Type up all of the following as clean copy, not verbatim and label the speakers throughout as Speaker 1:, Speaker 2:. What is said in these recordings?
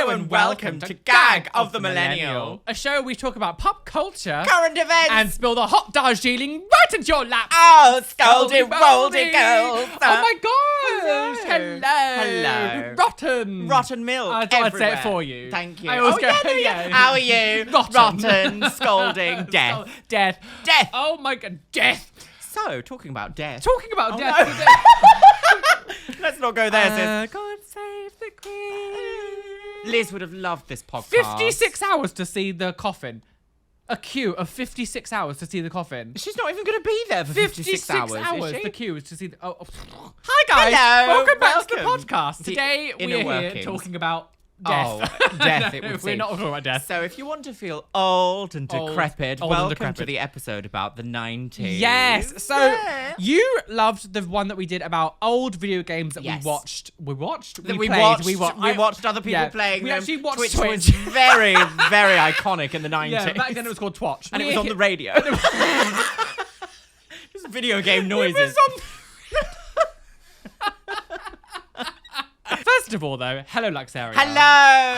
Speaker 1: Hello and welcome to Gag of the Millennial.
Speaker 2: A show where we talk about pop culture,
Speaker 1: Current events,
Speaker 2: and spill the hot Darjeeling right into your lap.
Speaker 1: Oh, scoldy, roldy girls.
Speaker 2: Oh my gosh.
Speaker 1: Hello.
Speaker 2: Hello.
Speaker 1: Rotten milk.
Speaker 2: I thought I'd say it
Speaker 1: everywhere.
Speaker 2: for you.
Speaker 1: Thank you.
Speaker 2: I always go,
Speaker 1: yeah. How are you? Rotten, scolding, death.
Speaker 2: Death.
Speaker 1: Death.
Speaker 2: Oh my god, death.
Speaker 1: So, talking about death.
Speaker 2: Talking about
Speaker 1: Oh,
Speaker 2: death
Speaker 1: no.
Speaker 2: today.
Speaker 1: Let's not go there, sis.
Speaker 2: God save the Queen.
Speaker 1: Liz would have loved this podcast.
Speaker 2: 56 hours to see the coffin. A queue of 56 hours to see the coffin.
Speaker 1: She's not even going to be there for 56 hours, is she?
Speaker 2: the queue is to see the... Hi guys!
Speaker 1: Hello,
Speaker 2: Welcome back to the
Speaker 1: welcome.
Speaker 2: podcast.
Speaker 1: The
Speaker 2: Today
Speaker 1: inner
Speaker 2: we're here
Speaker 1: workings.
Speaker 2: talking about death.
Speaker 1: Oh, death, it
Speaker 2: No,
Speaker 1: would
Speaker 2: we're
Speaker 1: seem.
Speaker 2: not talking about death.
Speaker 1: So if you want to feel old and
Speaker 2: Old
Speaker 1: decrepit,
Speaker 2: and
Speaker 1: welcome
Speaker 2: decrepit.
Speaker 1: to the episode about the 90s.
Speaker 2: Yes. So
Speaker 1: Yeah.
Speaker 2: you loved the one that we did about old video games that
Speaker 1: Yes.
Speaker 2: we watched. We watched.
Speaker 1: That
Speaker 2: We
Speaker 1: we
Speaker 2: played.
Speaker 1: watched other people
Speaker 2: yeah,
Speaker 1: playing
Speaker 2: we
Speaker 1: them.
Speaker 2: actually watched
Speaker 1: Twitch
Speaker 2: Twitch.
Speaker 1: was very, very iconic in the 90s.
Speaker 2: Yeah, back then it was called Twatch.
Speaker 1: And it was on the radio. Just video game noises.
Speaker 2: It was on... First of all, though, hello, Luxeria.
Speaker 1: Hello.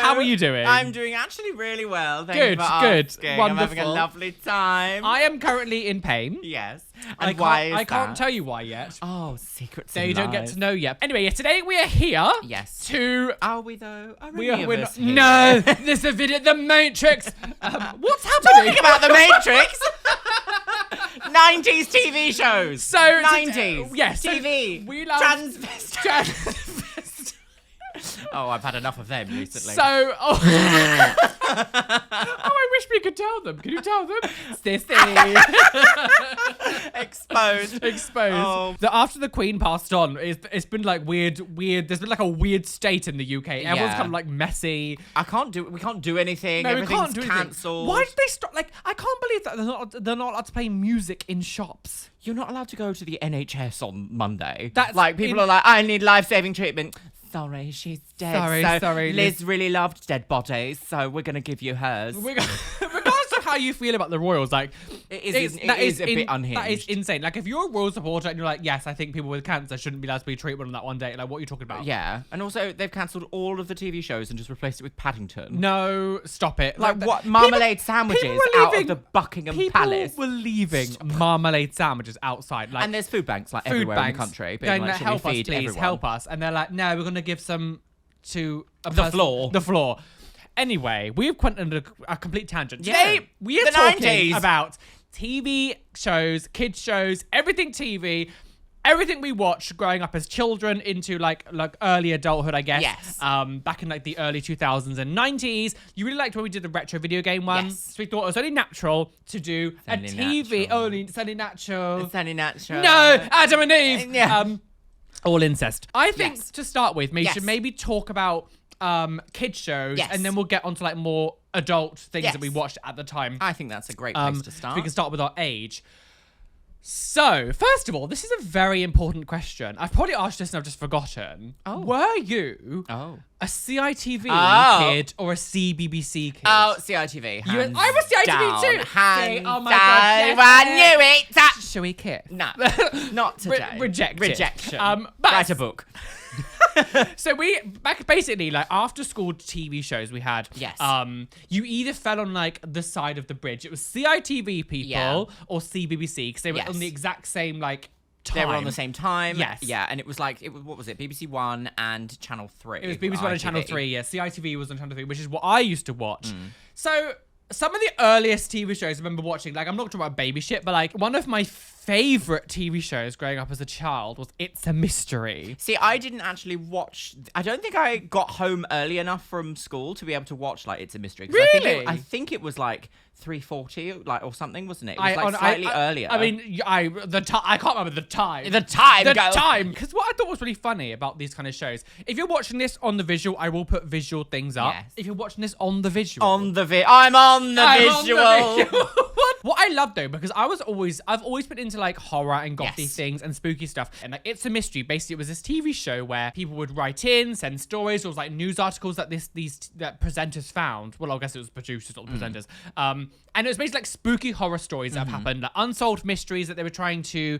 Speaker 2: How are you doing?
Speaker 1: I'm doing actually really well. Thank
Speaker 2: Good,
Speaker 1: you for
Speaker 2: good,
Speaker 1: asking.
Speaker 2: wonderful.
Speaker 1: I'm having a lovely time.
Speaker 2: I am currently in pain.
Speaker 1: Yes.
Speaker 2: And
Speaker 1: And why is
Speaker 2: I can't
Speaker 1: that?
Speaker 2: tell you why yet.
Speaker 1: Oh, secrets.
Speaker 2: So
Speaker 1: and
Speaker 2: you don't get
Speaker 1: lies.
Speaker 2: to know yet. Anyway, today we are here
Speaker 1: Yes.
Speaker 2: to...
Speaker 1: Are we though? Are
Speaker 2: We
Speaker 1: any
Speaker 2: are,
Speaker 1: of
Speaker 2: we're
Speaker 1: us
Speaker 2: not,
Speaker 1: here?
Speaker 2: no, there's a video, The Matrix. What's happening?
Speaker 1: Talking about the Matrix. 90s TV shows.
Speaker 2: So
Speaker 1: 90s.
Speaker 2: yes, so
Speaker 1: TV.
Speaker 2: we love
Speaker 1: Transvestite. Oh, I've had enough of them recently.
Speaker 2: So, oh, I wish we could tell them. Can you tell them? Sissy.
Speaker 1: Exposed.
Speaker 2: Exposed.
Speaker 1: Oh.
Speaker 2: After the Queen passed on, it's been like weird. There's been like a weird state in the UK. Everyone's
Speaker 1: Yeah.
Speaker 2: kind of like messy.
Speaker 1: We can't do anything.
Speaker 2: No, we
Speaker 1: Everything's
Speaker 2: can't do anything.
Speaker 1: cancelled.
Speaker 2: Why did they stop? Like, I can't believe that they're not allowed to play music in shops.
Speaker 1: You're not allowed to go to the NHS on Monday.
Speaker 2: That's
Speaker 1: like people are like, I need life-saving treatment. Sorry, she's dead.
Speaker 2: Sorry,
Speaker 1: Liz really loved dead bodies, so we're gonna give you hers.
Speaker 2: Regardless of how you feel about the Royals, like
Speaker 1: It is a bit unhinged.
Speaker 2: That is insane. Like if you're a Royal supporter and you're like, yes, I think people with cancer shouldn't be allowed to be treated on that one day. Like, what are you talking about?
Speaker 1: Yeah, and also they've cancelled all of the TV shows and just replaced it with Paddington.
Speaker 2: No, stop it.
Speaker 1: Like
Speaker 2: the-
Speaker 1: what? Marmalade sandwiches
Speaker 2: people were
Speaker 1: out of
Speaker 2: leaving-
Speaker 1: the Buckingham
Speaker 2: People
Speaker 1: Palace.
Speaker 2: were leaving marmalade sandwiches outside. Like
Speaker 1: And there's food banks like
Speaker 2: food
Speaker 1: everywhere
Speaker 2: banks
Speaker 1: in the country. Being
Speaker 2: going,
Speaker 1: like,
Speaker 2: like,
Speaker 1: "Shall we
Speaker 2: help us,
Speaker 1: feed
Speaker 2: please,
Speaker 1: everyone?"
Speaker 2: help us. And they're like, no, we're going to give some to
Speaker 1: The floor.
Speaker 2: The floor. Anyway, we've went under a complete tangent.
Speaker 1: Yeah.
Speaker 2: Today, we are
Speaker 1: The
Speaker 2: talking
Speaker 1: 90s.
Speaker 2: about TV shows, kids shows, everything TV, everything we watched growing up as children into like early adulthood, I guess.
Speaker 1: Yes.
Speaker 2: Back in like the early 2000s and 90s. You really liked when we did the retro video game one.
Speaker 1: Yes.
Speaker 2: So we thought it was only natural to do a
Speaker 1: Only
Speaker 2: TV.
Speaker 1: natural.
Speaker 2: It's only natural.
Speaker 1: It's only natural.
Speaker 2: No, Adam and Eve.
Speaker 1: Yeah.
Speaker 2: All incest. I think
Speaker 1: Yes.
Speaker 2: to start with, we
Speaker 1: Yes.
Speaker 2: should maybe talk about kids shows,
Speaker 1: Yes.
Speaker 2: and then we'll get onto like more adult things
Speaker 1: Yes.
Speaker 2: that we watched at the time.
Speaker 1: I think that's a great place to start.
Speaker 2: We can start with our age. So, first of all, this is a very important question. I've probably asked this and I've just forgotten.
Speaker 1: Oh.
Speaker 2: Were you
Speaker 1: Oh.
Speaker 2: a CITV
Speaker 1: Oh.
Speaker 2: kid or a CBBC kid?
Speaker 1: Oh, CITV.
Speaker 2: You-
Speaker 1: hands
Speaker 2: I was CITV
Speaker 1: down.
Speaker 2: too.
Speaker 1: Hands
Speaker 2: See, oh my
Speaker 1: down.
Speaker 2: God,
Speaker 1: I
Speaker 2: yes.
Speaker 1: knew it.
Speaker 2: Shall we kiss?
Speaker 1: No, not today.
Speaker 2: Reject it.
Speaker 1: Rejection.
Speaker 2: But-
Speaker 1: Write a book.
Speaker 2: So basically like after school TV shows we had.
Speaker 1: Yes.
Speaker 2: You either fell on like the side of the bridge. It was CITV people
Speaker 1: Yeah.
Speaker 2: or CBBC because they were
Speaker 1: Yes.
Speaker 2: on the exact same like time.
Speaker 1: They were on the same time.
Speaker 2: Yes.
Speaker 1: Yeah, and it was like, what was it? BBC One and Channel 3.
Speaker 2: It was BBC One and Channel 3. Yeah, CITV was on Channel 3, which is what I used to watch. So some of the earliest TV shows I remember watching, like I'm not talking about baby shit, but like one of my favorite TV shows growing up as a child was It's a Mystery.
Speaker 1: See, I didn't actually watch. I don't think I got home early enough from school to be able to watch like It's a Mystery. 'Cause
Speaker 2: Really?
Speaker 1: I think it was like 3:40, like or something, wasn't it? It was slightly earlier.
Speaker 2: I mean, I can't remember the time.
Speaker 1: the time.
Speaker 2: The
Speaker 1: girl.
Speaker 2: time. Because what I thought was really funny about these kind of shows, if you're watching this on the visual, I will put visual things up.
Speaker 1: Yes.
Speaker 2: If you're watching this on the visual.
Speaker 1: I'm on the
Speaker 2: I'm
Speaker 1: visual.
Speaker 2: on the visual. What What I love though, because I've always been into like horror and gothy things and spooky stuff. And like It's a Mystery, basically it was this TV show where people would write in, send stories, or it was like news articles that that presenters found. Well, I guess it was producers, not the presenters. And it was basically like spooky horror stories that have happened, like unsolved mysteries that they were trying to,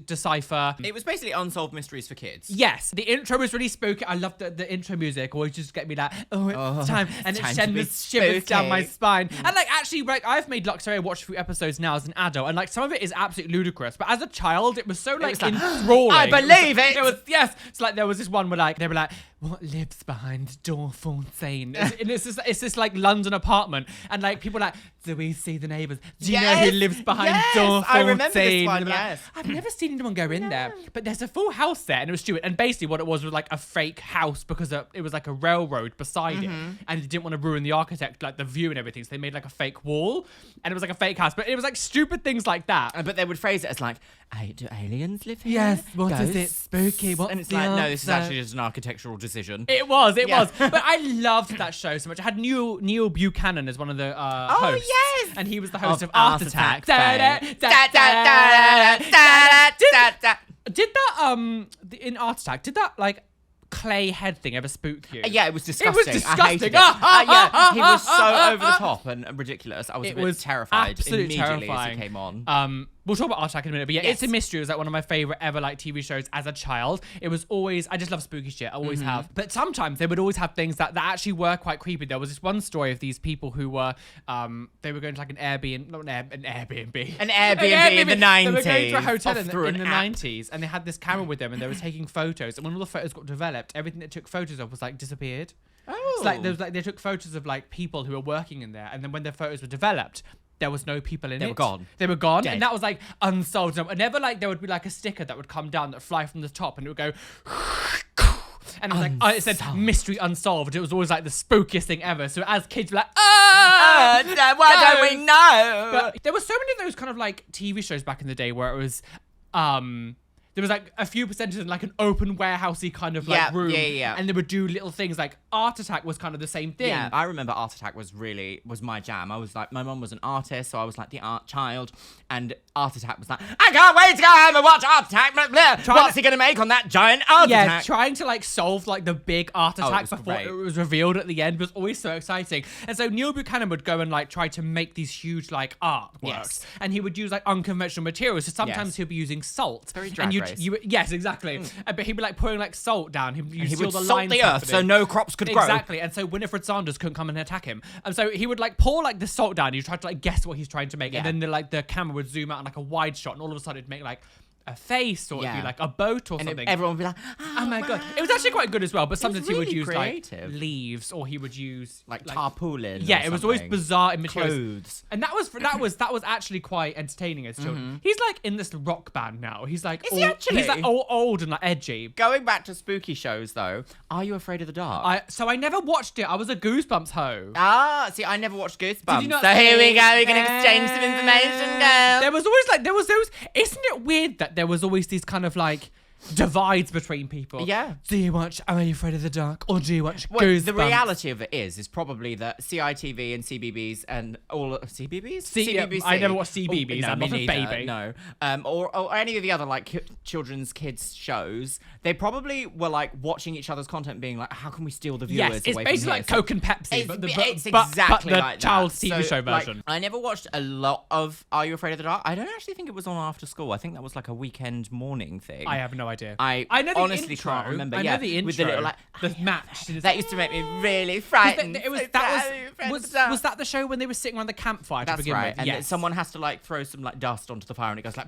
Speaker 2: decipher.
Speaker 1: It was basically unsolved mysteries for kids.
Speaker 2: Yes, the intro was really spooky. I love the intro music. Always just get me like, it's time, and it sends shivers down my spine. And like actually, like I've made Luxeria watch a few episodes now as an adult, and like some of it is absolutely ludicrous. But as a child, it was so like enthralling.
Speaker 1: I believe it.
Speaker 2: It was It's like there was this one where like they were like, what lives behind door 14? And it's this like London apartment, and like people are like, do we see the neighbours? Do you know who lives behind door 14?
Speaker 1: I remember this one,
Speaker 2: like, I've never seen anyone go in there, but there's a full house there, and it was stupid. And basically what it was like a fake house, because it was like a railroad beside it, and they didn't want to ruin the architect, like the view and everything, so they made like a fake wall, and it was like a fake house. But it was like stupid things like that.
Speaker 1: But they would phrase it as like, hey, do aliens live here?
Speaker 2: Yes, what is it? Spooky, what's
Speaker 1: And it's
Speaker 2: the
Speaker 1: like, no,
Speaker 2: answer?
Speaker 1: this is actually just an architectural decision.
Speaker 2: It was. But I loved that show so much. I had Neil Buchanan as one of the hosts.
Speaker 1: Yes!
Speaker 2: And he was the host of
Speaker 1: Art
Speaker 2: Art Attack.
Speaker 1: Attack.
Speaker 2: Did that, in Art Attack, did that, like, clay head thing ever spook you?
Speaker 1: Yeah, it was disgusting.
Speaker 2: It was disgusting.
Speaker 1: I hated it. Yeah, he was so over the top and ridiculous. I was a bit terrified
Speaker 2: absolutely
Speaker 1: immediately
Speaker 2: terrifying.
Speaker 1: as he came on.
Speaker 2: We'll talk about Art Attack in a minute, but yeah, It's a Mystery was like one of my favorite ever like TV shows as a child. It was always, I just love spooky shit. I always have. But sometimes they would always have things that actually were quite creepy. There was this one story of these people who were, they were going to like an Airbnb.
Speaker 1: An Airbnb in the 90s.
Speaker 2: They were going to a hotel in the 90s, and they had this camera with them, and they were taking photos. And when all the photos got developed, everything that took photos of was like disappeared.
Speaker 1: Oh.
Speaker 2: It's like there was like they took photos of like people who were working in there, and then when their photos were developed, there was no people in it.
Speaker 1: They were gone.
Speaker 2: They were gone.
Speaker 1: Dead.
Speaker 2: And that was like unsolved. And never like there would be like a sticker that would come down that would fly from the top, and it would go and it was like it said mystery unsolved. It was always like the spookiest thing ever. So as kids were like,
Speaker 1: why don't we know?
Speaker 2: But there were so many of those kind of like TV shows back in the day where it was there was like a few percentages in like an open warehousey kind of like room.
Speaker 1: Yeah.
Speaker 2: And they would do little things like Art Attack was kind of the same thing.
Speaker 1: Yeah, I remember Art Attack was my jam. I was like, my mum was an artist, so I was like the art child. And Art Attack was like, I can't wait to go home and watch Art Attack. Blah, blah. What's he going to make on that giant Art Attack?
Speaker 2: Yeah, trying to like solve like the big Art Attack before it was revealed at the end was always so exciting. And so Neil Buchanan would go and like try to make these huge like artworks.
Speaker 1: Yes.
Speaker 2: And he would use like unconventional materials. So sometimes he'll be using salt.
Speaker 1: Very Drag Race.
Speaker 2: Yes, exactly. But he'd be like pouring like salt down. He
Speaker 1: would
Speaker 2: the
Speaker 1: salt
Speaker 2: lines
Speaker 1: the earth so no crops could grow.
Speaker 2: Exactly. And so Winifred Saunders couldn't come and attack him. And so he would like pour like the salt down. He'd try to like guess what he's trying to make. And then the camera would zoom out on like a wide shot, and all of a sudden it'd make like a face, or it'd be like a boat or something.
Speaker 1: Everyone would be like,
Speaker 2: oh my god. It was actually quite good as well, but sometimes he would
Speaker 1: really
Speaker 2: use
Speaker 1: creative.
Speaker 2: like leaves, or he would use
Speaker 1: like tarpaulin.
Speaker 2: Yeah, it was always bizarre in materials.
Speaker 1: Clothes.
Speaker 2: And that was actually quite entertaining as children. He's like in this rock band now. He's like
Speaker 1: he actually?
Speaker 2: He's like old and like edgy.
Speaker 1: Going back to spooky shows though, Are You Afraid of the Dark?
Speaker 2: So I never watched it. I was a Goosebumps hoe.
Speaker 1: See, I never watched Goosebumps.
Speaker 2: Did you not
Speaker 1: so here we go. We're gonna exchange some information now.
Speaker 2: There was always those. Isn't it weird that there was always these kind of like divides between people?
Speaker 1: Yeah.
Speaker 2: Do you watch Are You Afraid of the Dark, or do you watch Goosebumps?
Speaker 1: The reality of it is probably that CITV and CBBS and all CBBS. CBBC.
Speaker 2: I never watched CBBS.
Speaker 1: No,
Speaker 2: I'm
Speaker 1: me
Speaker 2: not a
Speaker 1: neither,
Speaker 2: baby.
Speaker 1: No. Or any of the other like children's kids shows. They probably were like watching each other's content, being like, how can we steal the viewers?
Speaker 2: Yes, it's
Speaker 1: away
Speaker 2: basically
Speaker 1: from
Speaker 2: like
Speaker 1: here?
Speaker 2: Coke and Pepsi,
Speaker 1: It's
Speaker 2: but
Speaker 1: exactly
Speaker 2: the
Speaker 1: like
Speaker 2: child's
Speaker 1: that.
Speaker 2: TV
Speaker 1: So,
Speaker 2: show version.
Speaker 1: Like, I never watched a lot of Are You Afraid of the Dark? I don't actually think it was on after school. I think that was like a weekend morning thing.
Speaker 2: I have no idea.
Speaker 1: I
Speaker 2: know the
Speaker 1: honestly
Speaker 2: intro.
Speaker 1: can't remember.
Speaker 2: I know the intro.
Speaker 1: With the little like
Speaker 2: the match.
Speaker 1: that used to make me really frightened.
Speaker 2: Was that the show when they were sitting around the campfire to
Speaker 1: That's
Speaker 2: begin
Speaker 1: right.
Speaker 2: with?
Speaker 1: And
Speaker 2: Yes.
Speaker 1: someone has to like throw some like dust onto the fire, and it goes like.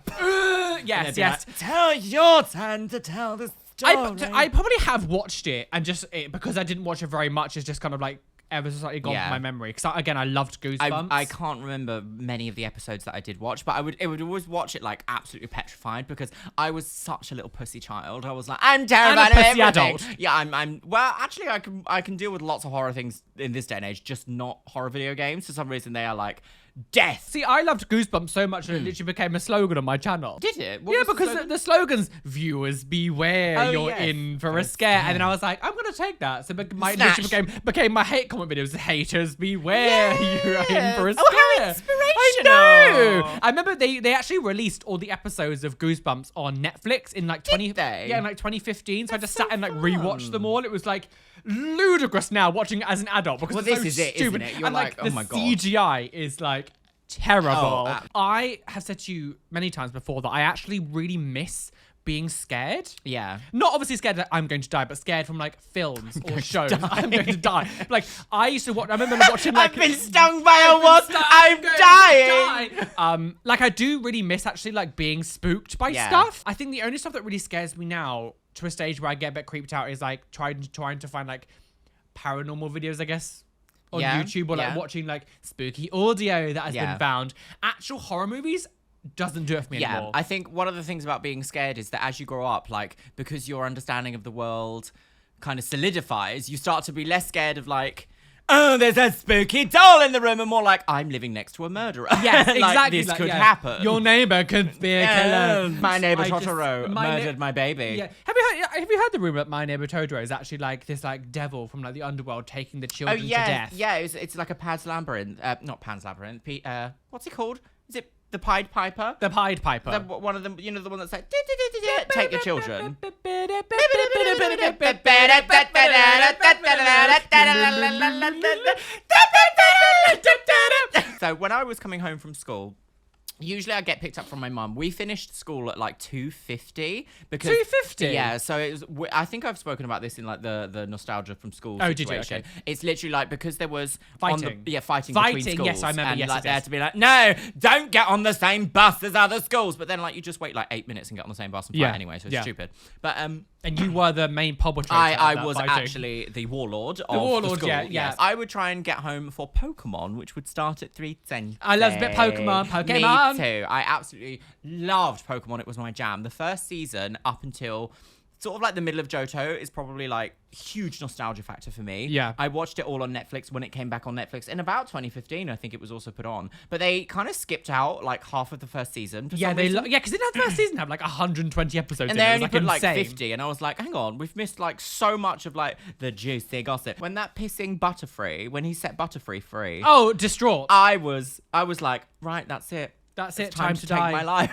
Speaker 2: Yes.
Speaker 1: Like, tell your turn to tell the story.
Speaker 2: I probably have watched it, and just because I didn't watch it very much, it's just kind of like ever so slightly gone from my memory. Because again, I loved Goosebumps.
Speaker 1: I can't remember many of the episodes that I did watch, but I would always watch it like absolutely petrified because I was such a little pussy child. I was like, I'm terrified of
Speaker 2: pussy
Speaker 1: everything.
Speaker 2: adult.
Speaker 1: Yeah, I'm. Well, actually, I can deal with lots of horror things in this day and age, just not horror video games. For some reason, they are like death.
Speaker 2: See, I loved Goosebumps so much that it literally became a slogan on my channel.
Speaker 1: Did it? What
Speaker 2: Yeah,
Speaker 1: was the
Speaker 2: because
Speaker 1: slogan?
Speaker 2: the slogan's "Viewers beware,
Speaker 1: Oh,
Speaker 2: you're
Speaker 1: yes.
Speaker 2: in for a scare," and then I was like, "I'm gonna take that." So my
Speaker 1: Snatch.
Speaker 2: literally became my hate comment videos. Haters beware, you're in for a scare.
Speaker 1: Oh, how
Speaker 2: I
Speaker 1: inspirational.
Speaker 2: know. I remember they actually released all the episodes of Goosebumps on Netflix in like 20.
Speaker 1: they?
Speaker 2: Yeah, in like 2015. So I just
Speaker 1: so
Speaker 2: sat and like
Speaker 1: fun.
Speaker 2: rewatched them all. It was like ludicrous now watching it as an adult because
Speaker 1: Well,
Speaker 2: it's
Speaker 1: this
Speaker 2: so
Speaker 1: is it,
Speaker 2: stupid.
Speaker 1: isn't it? You're
Speaker 2: and
Speaker 1: like, oh
Speaker 2: the
Speaker 1: my God.
Speaker 2: CGI is like terrible.
Speaker 1: Oh,
Speaker 2: I have said to you many times before that I actually really miss being scared.
Speaker 1: Yeah.
Speaker 2: Not obviously scared that I'm going to die, but scared from like films or shows. I'm going to die. Like I used to watch. I remember watching like
Speaker 1: I've been stung by a wasp. I'm dying.
Speaker 2: Like I do really miss actually like being spooked by
Speaker 1: Yeah.
Speaker 2: stuff. I think the only stuff that really scares me now to a stage where I get a bit creeped out is like trying to find like paranormal videos, I guess, on
Speaker 1: Yeah,
Speaker 2: YouTube or like
Speaker 1: yeah.
Speaker 2: watching like spooky audio that has
Speaker 1: Yeah.
Speaker 2: been found. Actual horror movies doesn't do it for me
Speaker 1: Yeah,
Speaker 2: anymore.
Speaker 1: I think one of the things about being scared is that as you grow up, like, because your understanding of the world kind of solidifies, you start to be less scared of like, oh, there's a spooky doll in the room, and more like, I'm living next to a murderer.
Speaker 2: Yes,
Speaker 1: Like,
Speaker 2: exactly.
Speaker 1: this
Speaker 2: like,
Speaker 1: could
Speaker 2: yeah.
Speaker 1: happen.
Speaker 2: Your neighbor could be a killer.
Speaker 1: My neighbor
Speaker 2: I just-
Speaker 1: Totoro murdered my baby.
Speaker 2: Yeah. Have you heard the rumor that my neighbor Totoro is actually like this like devil from like the underworld taking the
Speaker 1: Oh
Speaker 2: children
Speaker 1: yeah,
Speaker 2: to death?
Speaker 1: yeah. It's like a Pan's Labyrinth. Not Pan's Labyrinth. What's it called? Is it the Pied Piper?
Speaker 2: The Pied Piper.
Speaker 1: One of them. You know the one that's like, take your children. So when I was coming home from school, usually I get picked up from my mum. We finished school at like 2:50 because
Speaker 2: 2:50?
Speaker 1: Yeah, so it was. I think I've spoken about this in like the nostalgia from school.
Speaker 2: Oh, did you?
Speaker 1: situation.
Speaker 2: Okay.
Speaker 1: It's literally like because there was
Speaker 2: Fighting.
Speaker 1: fighting
Speaker 2: Fighting,
Speaker 1: between schools.
Speaker 2: yes, I remember,
Speaker 1: And
Speaker 2: yes,
Speaker 1: like
Speaker 2: yes,
Speaker 1: they
Speaker 2: yes.
Speaker 1: had to be like, no, don't get on the same bus as other schools. But then like you just wait like 8 minutes and get on the same bus and fight
Speaker 2: Yeah,
Speaker 1: anyway. So it's
Speaker 2: yeah.
Speaker 1: stupid. But
Speaker 2: And you were the main perpetrator.
Speaker 1: I
Speaker 2: of that
Speaker 1: was
Speaker 2: fighting.
Speaker 1: actually the warlord of the
Speaker 2: warlord,
Speaker 1: school.
Speaker 2: yeah,
Speaker 1: Yes.
Speaker 2: yeah.
Speaker 1: I would try and get home for Pokemon, which would start at 3:10.
Speaker 2: I loved a bit Pokemon.
Speaker 1: Me too. I absolutely loved Pokemon. It was my jam. The first season up until sort of like the middle of Johto is probably like huge nostalgia factor for me.
Speaker 2: Yeah.
Speaker 1: I watched it all on Netflix when it came back on Netflix in about 2015. I think it was also put on, but they kind of skipped out like half of the first season. For
Speaker 2: Yeah,
Speaker 1: some
Speaker 2: they
Speaker 1: reason.
Speaker 2: because didn't the first season have like 120 episodes?
Speaker 1: And
Speaker 2: in
Speaker 1: they
Speaker 2: it? It
Speaker 1: only
Speaker 2: was,
Speaker 1: put like
Speaker 2: insane.
Speaker 1: 50, and I was like, hang on, we've missed like so much of like the juicy gossip. When that pissing Butterfree, when he set Butterfree free,
Speaker 2: Oh, distraught.
Speaker 1: I was like, right, that's it.
Speaker 2: That's
Speaker 1: It's
Speaker 2: it. Time to
Speaker 1: take
Speaker 2: die.
Speaker 1: my life.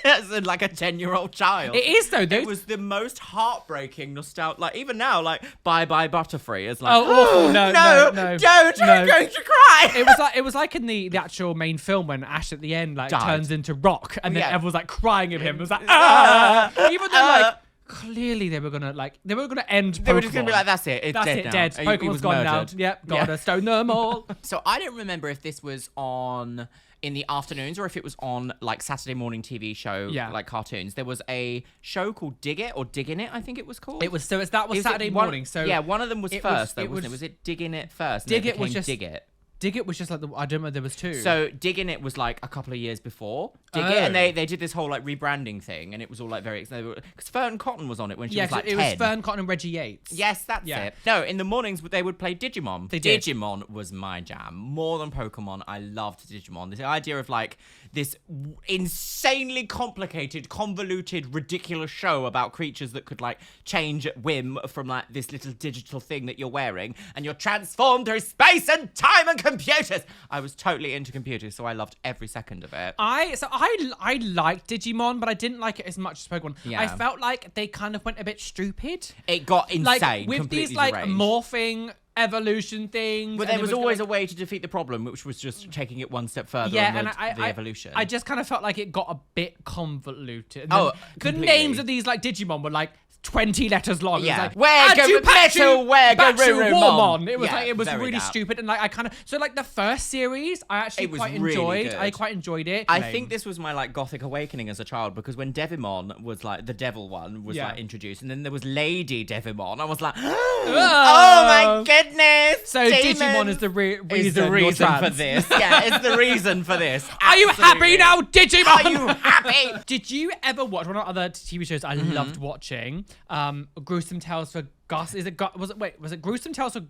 Speaker 1: As like a 10-year-old child.
Speaker 2: It is though.
Speaker 1: It was the most heartbreaking nostalgia. Like even now, like bye Butterfree is like,
Speaker 2: Oh, awful. No,
Speaker 1: no,
Speaker 2: no.
Speaker 1: don't,
Speaker 2: No.
Speaker 1: I'm going to cry.
Speaker 2: It was like in the actual main film when Ash at the end like
Speaker 1: Died.
Speaker 2: turns into rock and then
Speaker 1: Yeah.
Speaker 2: everyone's like crying at him. It was like even though like clearly they were gonna end.
Speaker 1: They were just gonna be
Speaker 2: Pokemon.
Speaker 1: like, that's it. It's
Speaker 2: That's
Speaker 1: dead
Speaker 2: it,
Speaker 1: now.
Speaker 2: dead.
Speaker 1: He
Speaker 2: Pokemon's
Speaker 1: was
Speaker 2: gone now.
Speaker 1: murdered.
Speaker 2: Yep, gotta stone them all.
Speaker 1: So I don't remember if this was on in the afternoons or if it was on like Saturday morning TV show,
Speaker 2: Yeah.
Speaker 1: like cartoons. There was a show called Dig It or Digging It, I think it was called.
Speaker 2: That was
Speaker 1: Is it
Speaker 2: Saturday
Speaker 1: one-
Speaker 2: morning. So
Speaker 1: yeah, one of them was
Speaker 2: it
Speaker 1: first,
Speaker 2: was-
Speaker 1: though, wasn't it? Was it Digging It first? And
Speaker 2: Dig
Speaker 1: then
Speaker 2: It was
Speaker 1: became
Speaker 2: just-
Speaker 1: Dig It.
Speaker 2: Dig It was just like I don't know. There was two.
Speaker 1: So Digging It was like a couple of years before Dig It,
Speaker 2: Oh.
Speaker 1: and they did this whole like rebranding thing, and it was all like very exciting because Fern Cotton was on it when she
Speaker 2: yeah,
Speaker 1: was like 10.
Speaker 2: it was Fern Cotton and Reggie Yates.
Speaker 1: Yes, that's
Speaker 2: Yeah.
Speaker 1: it. No, in the mornings they would play Digimon.
Speaker 2: They did.
Speaker 1: Digimon was my jam. More than Pokemon, I loved Digimon. The idea of like this insanely complicated, convoluted, ridiculous show about creatures that could like change at whim from like this little digital thing that you're wearing, and you're transformed through space and time and computers. I was totally into computers, so I loved every second of it.
Speaker 2: I liked Digimon, but I didn't like it as much as Pokemon.
Speaker 1: Yeah.
Speaker 2: I felt like they kind of went a bit stupid.
Speaker 1: It got insane,
Speaker 2: Like with
Speaker 1: completely
Speaker 2: these like
Speaker 1: deranged.
Speaker 2: morphing evolution things.
Speaker 1: But
Speaker 2: and
Speaker 1: there was
Speaker 2: it
Speaker 1: always
Speaker 2: like,
Speaker 1: a way to defeat the problem, which was just taking it one step further
Speaker 2: yeah,
Speaker 1: on
Speaker 2: and
Speaker 1: the evolution.
Speaker 2: I just kind of felt like it got a bit convoluted. And
Speaker 1: Oh,
Speaker 2: then the
Speaker 1: completely.
Speaker 2: names of these like Digimon were like 20 letters long.
Speaker 1: Yeah.
Speaker 2: It was like,
Speaker 1: Metal,
Speaker 2: Batsu,
Speaker 1: Warmon.
Speaker 2: Warmon. It was
Speaker 1: Yeah,
Speaker 2: like it was
Speaker 1: very
Speaker 2: really
Speaker 1: that.
Speaker 2: stupid, and like I kind of so like the first series I actually
Speaker 1: It was
Speaker 2: quite
Speaker 1: really
Speaker 2: enjoyed.
Speaker 1: good.
Speaker 2: I quite enjoyed it.
Speaker 1: I think this was my like gothic awakening as a child, because when Devimon was like the devil one was
Speaker 2: Yeah.
Speaker 1: like introduced, and then there was Lady Devimon, I was like, oh my goodness!
Speaker 2: So
Speaker 1: demons
Speaker 2: Digimon is the reason.
Speaker 1: is the
Speaker 2: you're
Speaker 1: reason for
Speaker 2: trans.
Speaker 1: this. Yeah, it's the reason for this.
Speaker 2: Are you happy
Speaker 1: Absolutely.
Speaker 2: now, Digimon?
Speaker 1: Are you happy?
Speaker 2: Did you ever watch one of the other TV shows I loved watching? Gruesome Tales for Gus. Was it Gruesome Tales for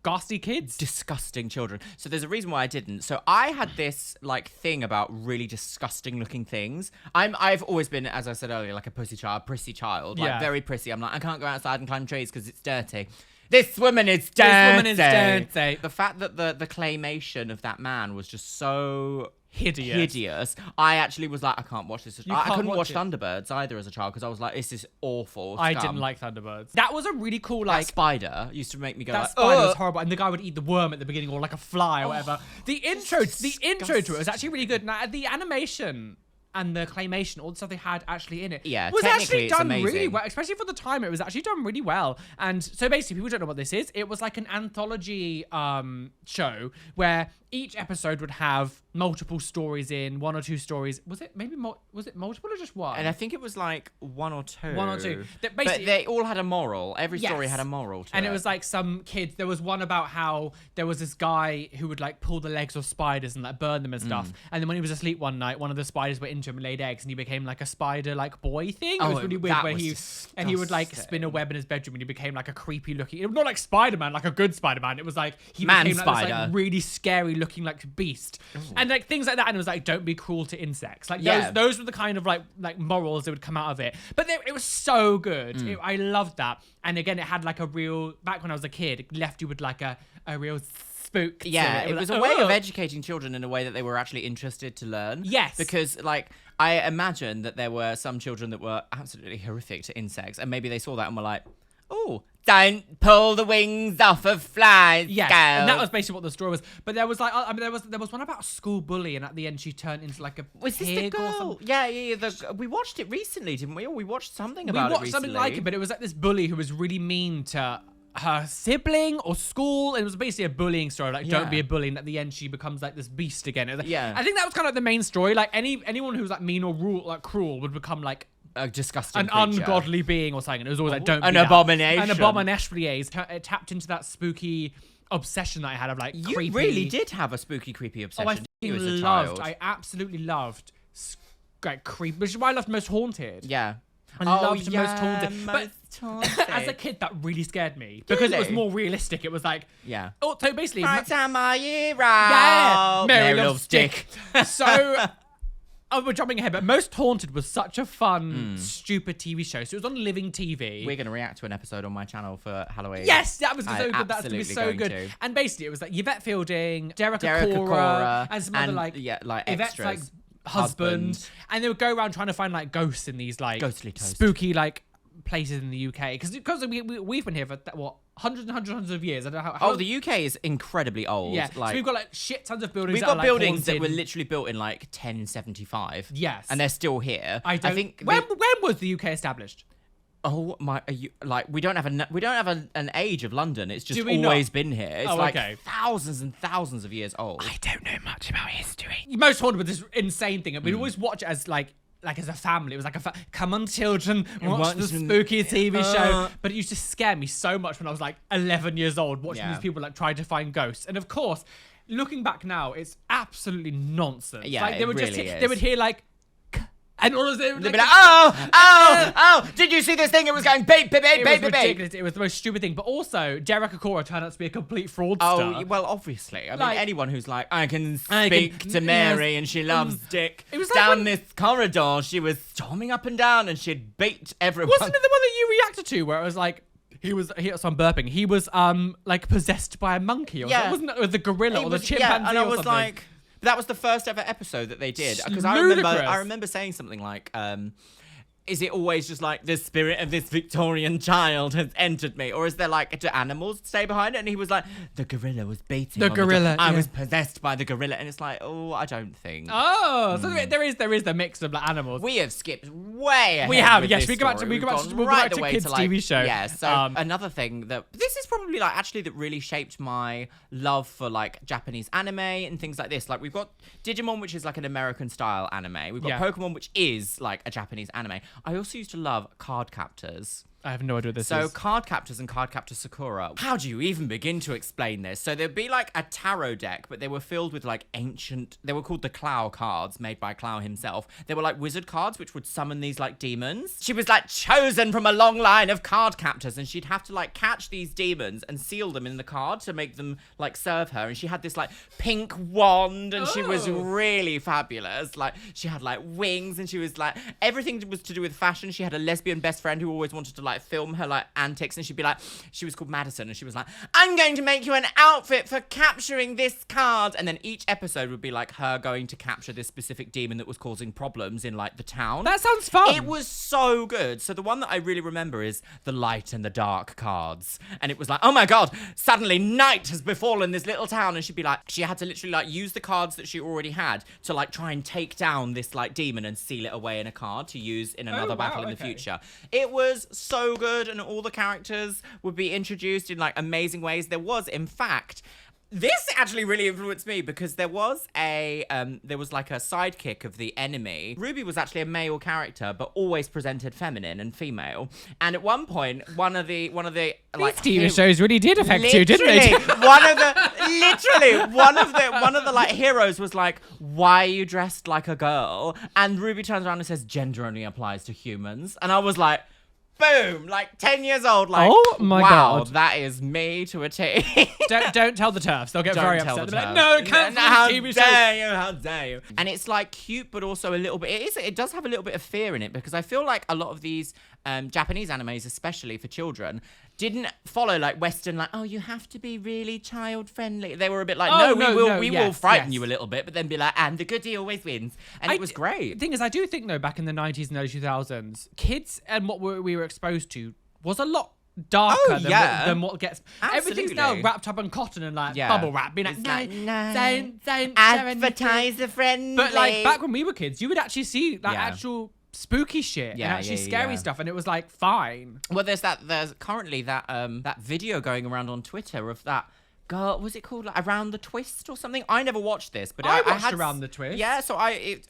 Speaker 2: ghastly kids.
Speaker 1: Disgusting children. So there's a reason why I didn't. So I had this like thing about really disgusting looking things. I've always been, as I said earlier, like a prissy child, like very prissy. I'm like, I can't go outside and climb trees because it's dirty. This woman is dirty.
Speaker 2: This woman is dirty.
Speaker 1: The fact that the claymation of that man was just so
Speaker 2: hideous.
Speaker 1: I actually was like, I can't watch this. I couldn't watch
Speaker 2: it.
Speaker 1: Thunderbirds either as a child because I was like, this is awful.
Speaker 2: I didn't like Thunderbirds. That was a really cool
Speaker 1: That spider used to make me go
Speaker 2: that
Speaker 1: like,
Speaker 2: spider was
Speaker 1: ugh.
Speaker 2: horrible, and the guy would eat the worm at the beginning, or like a fly or whatever. The intro to it was actually really good. Now the animation and the claymation, all the stuff they had actually in it, was actually done really well, especially for the time. It was actually done really well. And so basically, people don't know what this is. It was like an anthology show where each episode would have multiple stories in, 1 or 2 stories. Was it multiple or just one?
Speaker 1: And I think it was like 1 or 2.
Speaker 2: 1 or 2.
Speaker 1: But they all had a moral. Every story had a moral to it.
Speaker 2: And it was like some kids. There was one about how there was this guy who would like pull the legs of spiders and like burn them and stuff. And then when he was asleep one night, one of the spiders went into him and laid eggs, and he became like a spider like boy thing. It was really weird where he would like spin a web in his bedroom, and he became like a creepy looking, not like Spider-Man, like a good Spider-Man. It was like he became like this like really scary looking like beast. Ooh. And like things like that. And it was like, don't be cruel to insects. Like those were the kind of like morals that would come out of it. But it was so good. I loved that. And again, it had like a real, back when I was a kid, it left you with like a real spook.
Speaker 1: Yeah, it was a way of educating children in a way that they were actually interested to learn.
Speaker 2: Yes.
Speaker 1: Because like, I imagine that there were some children that were absolutely horrific to insects, and maybe they saw that and were like, oh, don't pull the wings off of flies.
Speaker 2: Yes,
Speaker 1: girl.
Speaker 2: And that was basically what the story was. But there was like, I mean, there was one about a school bully, and at the end she turned into like a
Speaker 1: was this the girl? Yeah. We watched it recently, didn't we? Or we watched something about it recently. We watched something like
Speaker 2: it, but it was like this bully who was really mean to her sibling or school. It was basically a bullying story, like don't be a bully, and at the end she becomes like this beast again. Like, I think that was kind of the main story. Like anyone who was like mean or cruel would become like
Speaker 1: a disgusting
Speaker 2: an
Speaker 1: creature.
Speaker 2: Ungodly being or something. And it was always like, don't be
Speaker 1: an abomination.
Speaker 2: An abomination. It tapped into that spooky obsession that I had of like creepy.
Speaker 1: You really did have a spooky, creepy obsession.
Speaker 2: I absolutely loved like creep, which is why I loved Most Haunted.
Speaker 1: Yeah.
Speaker 2: I loved Most Haunted. But as a kid, that really scared me because it was more realistic. It was like, oh, so basically,
Speaker 1: right time of year,
Speaker 2: Mary loves Dick. So. Oh, we're jumping ahead, but Most Haunted was such a fun, stupid TV show. So it was on Living TV.
Speaker 1: We're going to react to an episode on my channel for Halloween.
Speaker 2: Yes, that was so good. That's going to be so good. And basically, it was like Yvette Fielding, Derek Acora, and some other like
Speaker 1: extras.
Speaker 2: Yvette's like husband. And they would go around trying to find like ghosts in these like
Speaker 1: ghostly toast.
Speaker 2: Spooky like places in the UK. Because we've been here for what? Hundreds of years. I don't know how.
Speaker 1: The UK is incredibly old.
Speaker 2: Yeah, so we've got like shit tons of buildings.
Speaker 1: We've got buildings that were literally built in like 1075.
Speaker 2: Yes,
Speaker 1: and they're still here. I think.
Speaker 2: When was the UK established?
Speaker 1: Oh my! We don't have an age of London. It's just always been here. It's like thousands and thousands of years old.
Speaker 2: I don't know much about history. Most Haunted was this insane thing. We'd always watch it as like as a family. It was like come on children, watch the spooky TV show. But it used to scare me so much when I was like 11 years old, watching these people like trying to find ghosts. And of course, looking back now, it's absolutely nonsense.
Speaker 1: Yeah,
Speaker 2: like, they would
Speaker 1: really is.
Speaker 2: They would hear like, and all of them
Speaker 1: they'd be like, oh, did you see this thing? It was going beep, beep, beep, beep, beep.
Speaker 2: Ridiculous. It was the most stupid thing. But also, Derek Acora turned out to be a complete fraudster.
Speaker 1: Oh, well, obviously. I mean, anyone who's like, I can speak to Mary and she loves Dick. It was like down this corridor, she was storming up and down and she'd beat everyone.
Speaker 2: Wasn't it the one that you reacted to where it was like, so I'm burping. He was like possessed by a monkey or something. Wasn't it with the gorilla or the chimpanzee
Speaker 1: and I was
Speaker 2: something?
Speaker 1: like, that was the first ever episode that they did. Because I remember saying something like, is it always just like the spirit of this Victorian child has entered me? Or is there like, do animals stay behind it? And he was like, the gorilla was beating
Speaker 2: the gorilla.
Speaker 1: I was possessed by the gorilla. And it's like, oh, I don't think.
Speaker 2: Oh, so there is the mix of like animals.
Speaker 1: We have skipped way ahead.
Speaker 2: We have, yes.
Speaker 1: We
Speaker 2: go back to kids' TV show.
Speaker 1: Yeah, so another thing this is probably like actually that really shaped my love for like Japanese anime and things like this. Like we've got Digimon, which is like an American style anime. We've got Pokemon, which is like a Japanese anime. I also used to love card captors.
Speaker 2: I have no idea what this
Speaker 1: So
Speaker 2: is.
Speaker 1: card captors and card captor Sakura. How do you even begin to explain this? So there'd be like a tarot deck, but they were filled with like ancient, they were called the Clow cards made by Clow himself. They were like wizard cards, which would summon these like demons. She was like chosen from a long line of card captors, and she'd have to like catch these demons and seal them in the card to make them like serve her. And she had this like pink wand, and she was really fabulous. Like she had like wings, and she was like, everything was to do with fashion. She had a lesbian best friend who always wanted to like film her like antics, and she'd be like, she was called Madison, and she was like, I'm going to make you an outfit for capturing this card. And then each episode would be like her going to capture this specific demon that was causing problems in like the town.
Speaker 2: That sounds fun.
Speaker 1: It was so good. So the one that I really remember is the light and the dark cards. And it was like, oh my God, suddenly night has befallen this little town. And she'd be like, she had to literally like use the cards that she already had to like try and take down this like demon and seal it away in a card to use in another battle in the future. It was so good, and all the characters would be introduced in like amazing ways. There was, in fact, this actually really influenced me because there was like a sidekick of the enemy. Ruby was actually a male character, but always presented feminine and female. And at one point, one of the like
Speaker 2: TV shows really did affect you, didn't they?
Speaker 1: one of the like heroes was like, why are you dressed like a girl? And Ruby turns around and says, gender only applies to humans. And I was like, boom, like 10 years old, like,
Speaker 2: oh my God,
Speaker 1: that is me to a T.
Speaker 2: don't tell the TERFs, they'll get very upset. They'll be like,
Speaker 1: no,
Speaker 2: how
Speaker 1: dare you. And it's like cute, but also a little bit, it does have a little bit of fear in it, because I feel like a lot of these Japanese animes, especially for children, didn't follow like Western, like, oh, you have to be really child friendly. They were a bit like, we will frighten you a little bit, but then be like, and the goodie always wins. And it was great.
Speaker 2: The thing is, I do think though, back in the 90s and early 2000s, kids and what we were exposed to was a lot darker than what gets.
Speaker 1: Absolutely.
Speaker 2: Everything's now wrapped up in cotton and like bubble wrap, being like, don't
Speaker 1: advertiser friendly.
Speaker 2: But like back when we were kids, you would actually see like actual spooky shit and actually scary stuff, and it was like fine.
Speaker 1: Well, there's currently that video going around on Twitter of that girl, was it called like Around the Twist or something? I never watched this, but
Speaker 2: I watched Around the Twist.
Speaker 1: Yeah, so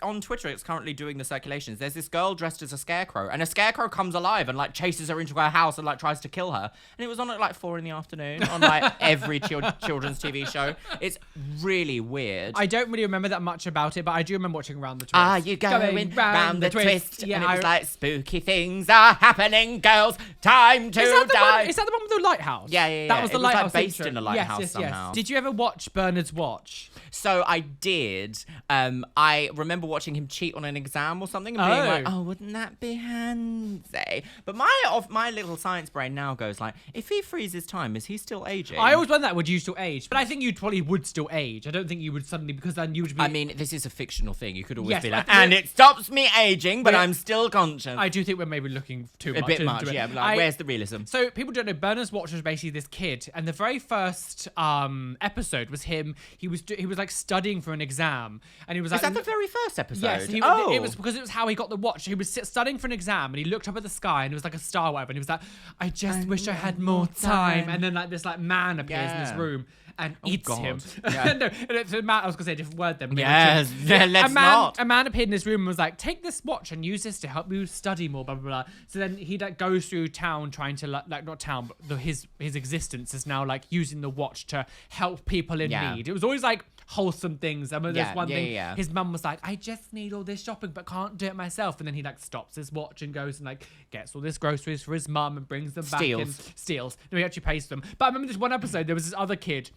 Speaker 1: on Twitter it's currently doing the circulations. There's this girl dressed as a scarecrow, and a scarecrow comes alive and like chases her into her house and like tries to kill her. And it was on at like 4 p.m. on like every children's TV show. It's really weird.
Speaker 2: I don't really remember that much about it, but I do remember watching Around the Twist.
Speaker 1: Are you going round the twist? Yeah, and it was like, spooky things are happening, girls. Time to die.
Speaker 2: Is that the one with the lighthouse?
Speaker 1: Yeah.
Speaker 2: That was the lighthouse.
Speaker 1: Like based in a lighthouse somehow.
Speaker 2: Did you ever watch Bernard's Watch?
Speaker 1: So I did. I remember watching him cheat on an exam or something and being like, oh, wouldn't that be handy? But my little science brain now goes like, if he freezes time, is he still aging?
Speaker 2: I always wonder that, would you still age? But I think you probably would still age. I don't think you would suddenly, because then you would be...
Speaker 1: I mean, this is a fictional thing. You could always be like, and it stops me aging, but I'm still conscious.
Speaker 2: I do think we're maybe looking too much.
Speaker 1: A bit much, yeah. Like, where's the realism?
Speaker 2: So people don't know, Bernard's Watch was basically this kid, and the very first episode was him. He was like studying for an exam, and he was like,
Speaker 1: is that the very first episode?
Speaker 2: Yes. It was because it was how he got the watch. He was studying for an exam, and he looked up at the sky, and it was like a star, or whatever, and he was like, I just wish I had more time. And then like this like man appears in this room and eats him.
Speaker 1: Yeah.
Speaker 2: No, it's a man. I was gonna say a different word then.
Speaker 1: Yes, let's not.
Speaker 2: A man appeared in this room and was like, take this watch and use this to help you study more, blah, blah, blah. So then he like goes through town trying to like not town, but his existence is now like using the watch to help people in need. It was always like wholesome things. I mean, there's one thing. His mum was like, I just need all this shopping, but can't do it myself. And then he like stops his watch and goes and like gets all this groceries for his mum and brings them back and steals. No, he actually pays them. But I remember this one episode, there was this other kid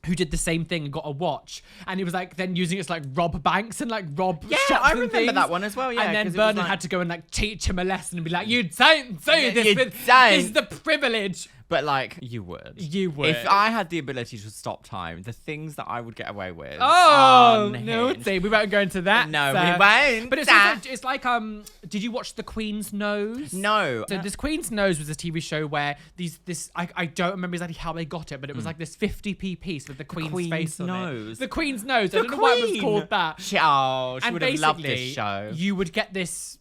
Speaker 2: who did the same thing and got a watch, and he was like then using it to like rob banks and like rob shops
Speaker 1: I remember
Speaker 2: and things.
Speaker 1: that one as well. Yeah,
Speaker 2: and then Bernard had to go and like teach him a lesson and be like, you don't do this. This is the privilege.
Speaker 1: But like, you would. If I had the ability to stop time, the things that I would get away with.
Speaker 2: Oh, no, we won't go into that.
Speaker 1: No, we won't.
Speaker 2: But it's like, did you watch The Queen's Nose?
Speaker 1: No.
Speaker 2: So this Queen's Nose was a TV show where I don't remember exactly how they got it, but it was like this 50p piece with the Queen's face on it. The Queen's Nose. I don't know why it was called that.
Speaker 1: She would have loved this show.
Speaker 2: You would get this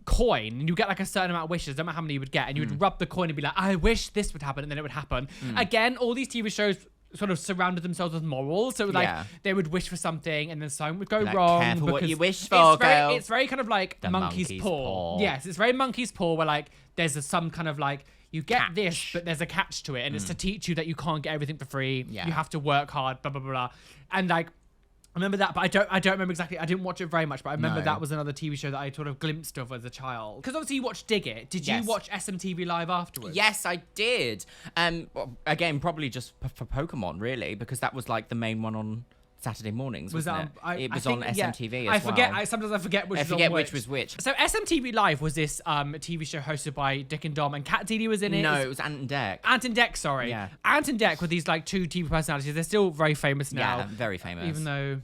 Speaker 2: coin, and you get like a certain amount of wishes, don't matter how many you would get, and you would rub the coin and be like, I wish this would happen, and then it would happen. Again, all these TV shows sort of surrounded themselves with morals. So it was like they would wish for something and then something would go wrong.
Speaker 1: Careful what you wish for, girl.
Speaker 2: It's very kind of like the monkey's paw. Yes, it's very monkey's paw where like there's some kind of like you get this, but there's a catch to it, and it's to teach you that you can't get everything for free. Yeah. You have to work hard, blah blah blah, blah. And like I remember that, but I don't remember exactly. I didn't watch it very much, but I remember that was another TV show that I sort of glimpsed of as a child. Because obviously you watched Dig It. Did you watch SMTV Live afterwards?
Speaker 1: Yes, I did. Well, again, probably just for Pokemon, really, because that was like the main one on Saturday mornings, wasn't it? It was on SMTV as well.
Speaker 2: Sometimes I forget which
Speaker 1: was which.
Speaker 2: So SMTV Live was this TV show hosted by Dick and Dom, and Cat Didi was in it.
Speaker 1: No, it was Ant and Dec.
Speaker 2: Ant and Dec, sorry. Yeah. Ant and Dec were these like two TV personalities. They're still very famous now.
Speaker 1: Yeah, very famous.
Speaker 2: Even though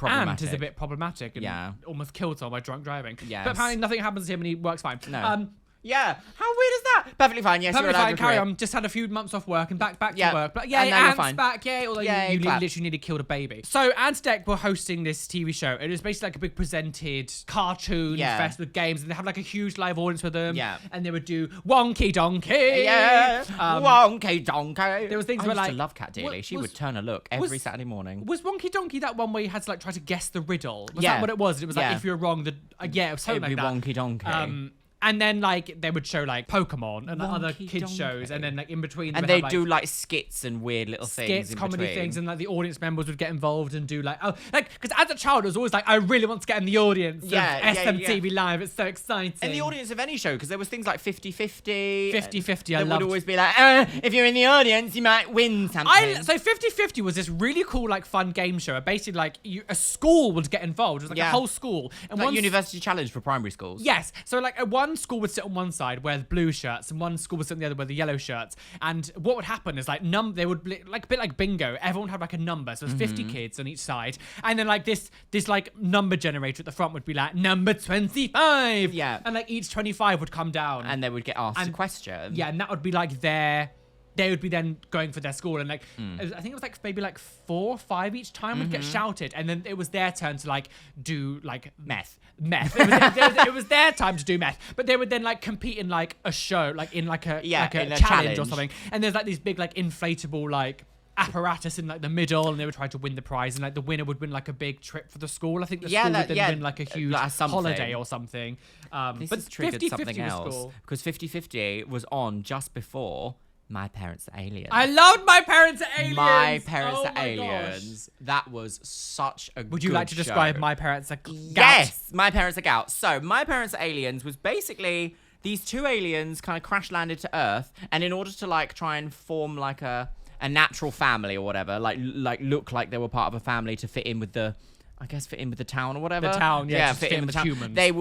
Speaker 2: Ant is a bit problematic and almost killed someone by drunk driving. Yes. But apparently nothing happens to him and he works fine.
Speaker 1: No. Yeah, how weird is that? Perfectly fine. Yes,
Speaker 2: perfectly
Speaker 1: you're allowed
Speaker 2: fine. Carry on. Just had a few months off work and back to work. But
Speaker 1: yeah,
Speaker 2: Ant's back. Yeah, although you literally nearly killed a baby. So Ant and Dec were hosting this TV show. It was basically like a big presented cartoon fest with games, and they have like a huge live audience with them. Yeah, and they would do Wonky Donkey.
Speaker 1: Yeah, Wonky Donkey.
Speaker 2: There was things
Speaker 1: I
Speaker 2: where
Speaker 1: used
Speaker 2: like
Speaker 1: to love Cat dearly. She would turn a look every Saturday morning.
Speaker 2: Was Wonky Donkey that one where you had to like try to guess the riddle? Was that what it was? It was like if you're wrong, it was something like that.
Speaker 1: Wonky Donkey.
Speaker 2: And then like they would show like Pokemon and other kids shows, and then like in between,
Speaker 1: and they do like skits and weird little things,
Speaker 2: comedy things, and like the audience members would get involved and do like because as a child it was always like I really want to get in the audience of SMTV Live. It's so exciting.
Speaker 1: In the audience of any show, because there was things like 50-50.
Speaker 2: 50-50.
Speaker 1: There would always be like, if you're in the audience, you might win something.
Speaker 2: So 50-50 was this really cool like fun game show. Basically like a school would get involved. It was like a whole school, and
Speaker 1: like University Challenge for primary schools.
Speaker 2: Yes. So like one school would sit on one side wear the blue shirts, and one school would sit on the other wear the yellow shirts. And what would happen is like they would be, like a bit like bingo. Everyone had like a number, so there's 50 kids on each side, and then like this like number generator at the front would be like number 25. Yeah, and like each 25 would come down,
Speaker 1: and they would get asked a question.
Speaker 2: Yeah, and that would be like they would be then going for their school, and like I think it was like maybe like 4 or 5 each time would get shouted, and then it was their turn to like do like meth. It was their time to do meth, but they would then like compete in like a show, like in like a challenge or something. And there's like these big like inflatable like apparatus in like the middle, and they would try to win the prize, and like the winner would win like a big trip for the school. I think the school would then win like a huge holiday or something.
Speaker 1: This has triggered something else, because 50-50 was on just before My Parents Are Aliens.
Speaker 2: I loved My Parents Are Aliens.
Speaker 1: My Parents Are Aliens. Gosh. That was such a
Speaker 2: Would you like to describe My Parents Are Gout?
Speaker 1: Yes, My Parents Are Gout. So My Parents Are Aliens was basically these two aliens kind of crash landed to Earth, and in order to like try and form like a natural family or whatever, like look like they were part of a family to fit in with the town or whatever.
Speaker 2: The town, fit in with the humans.
Speaker 1: They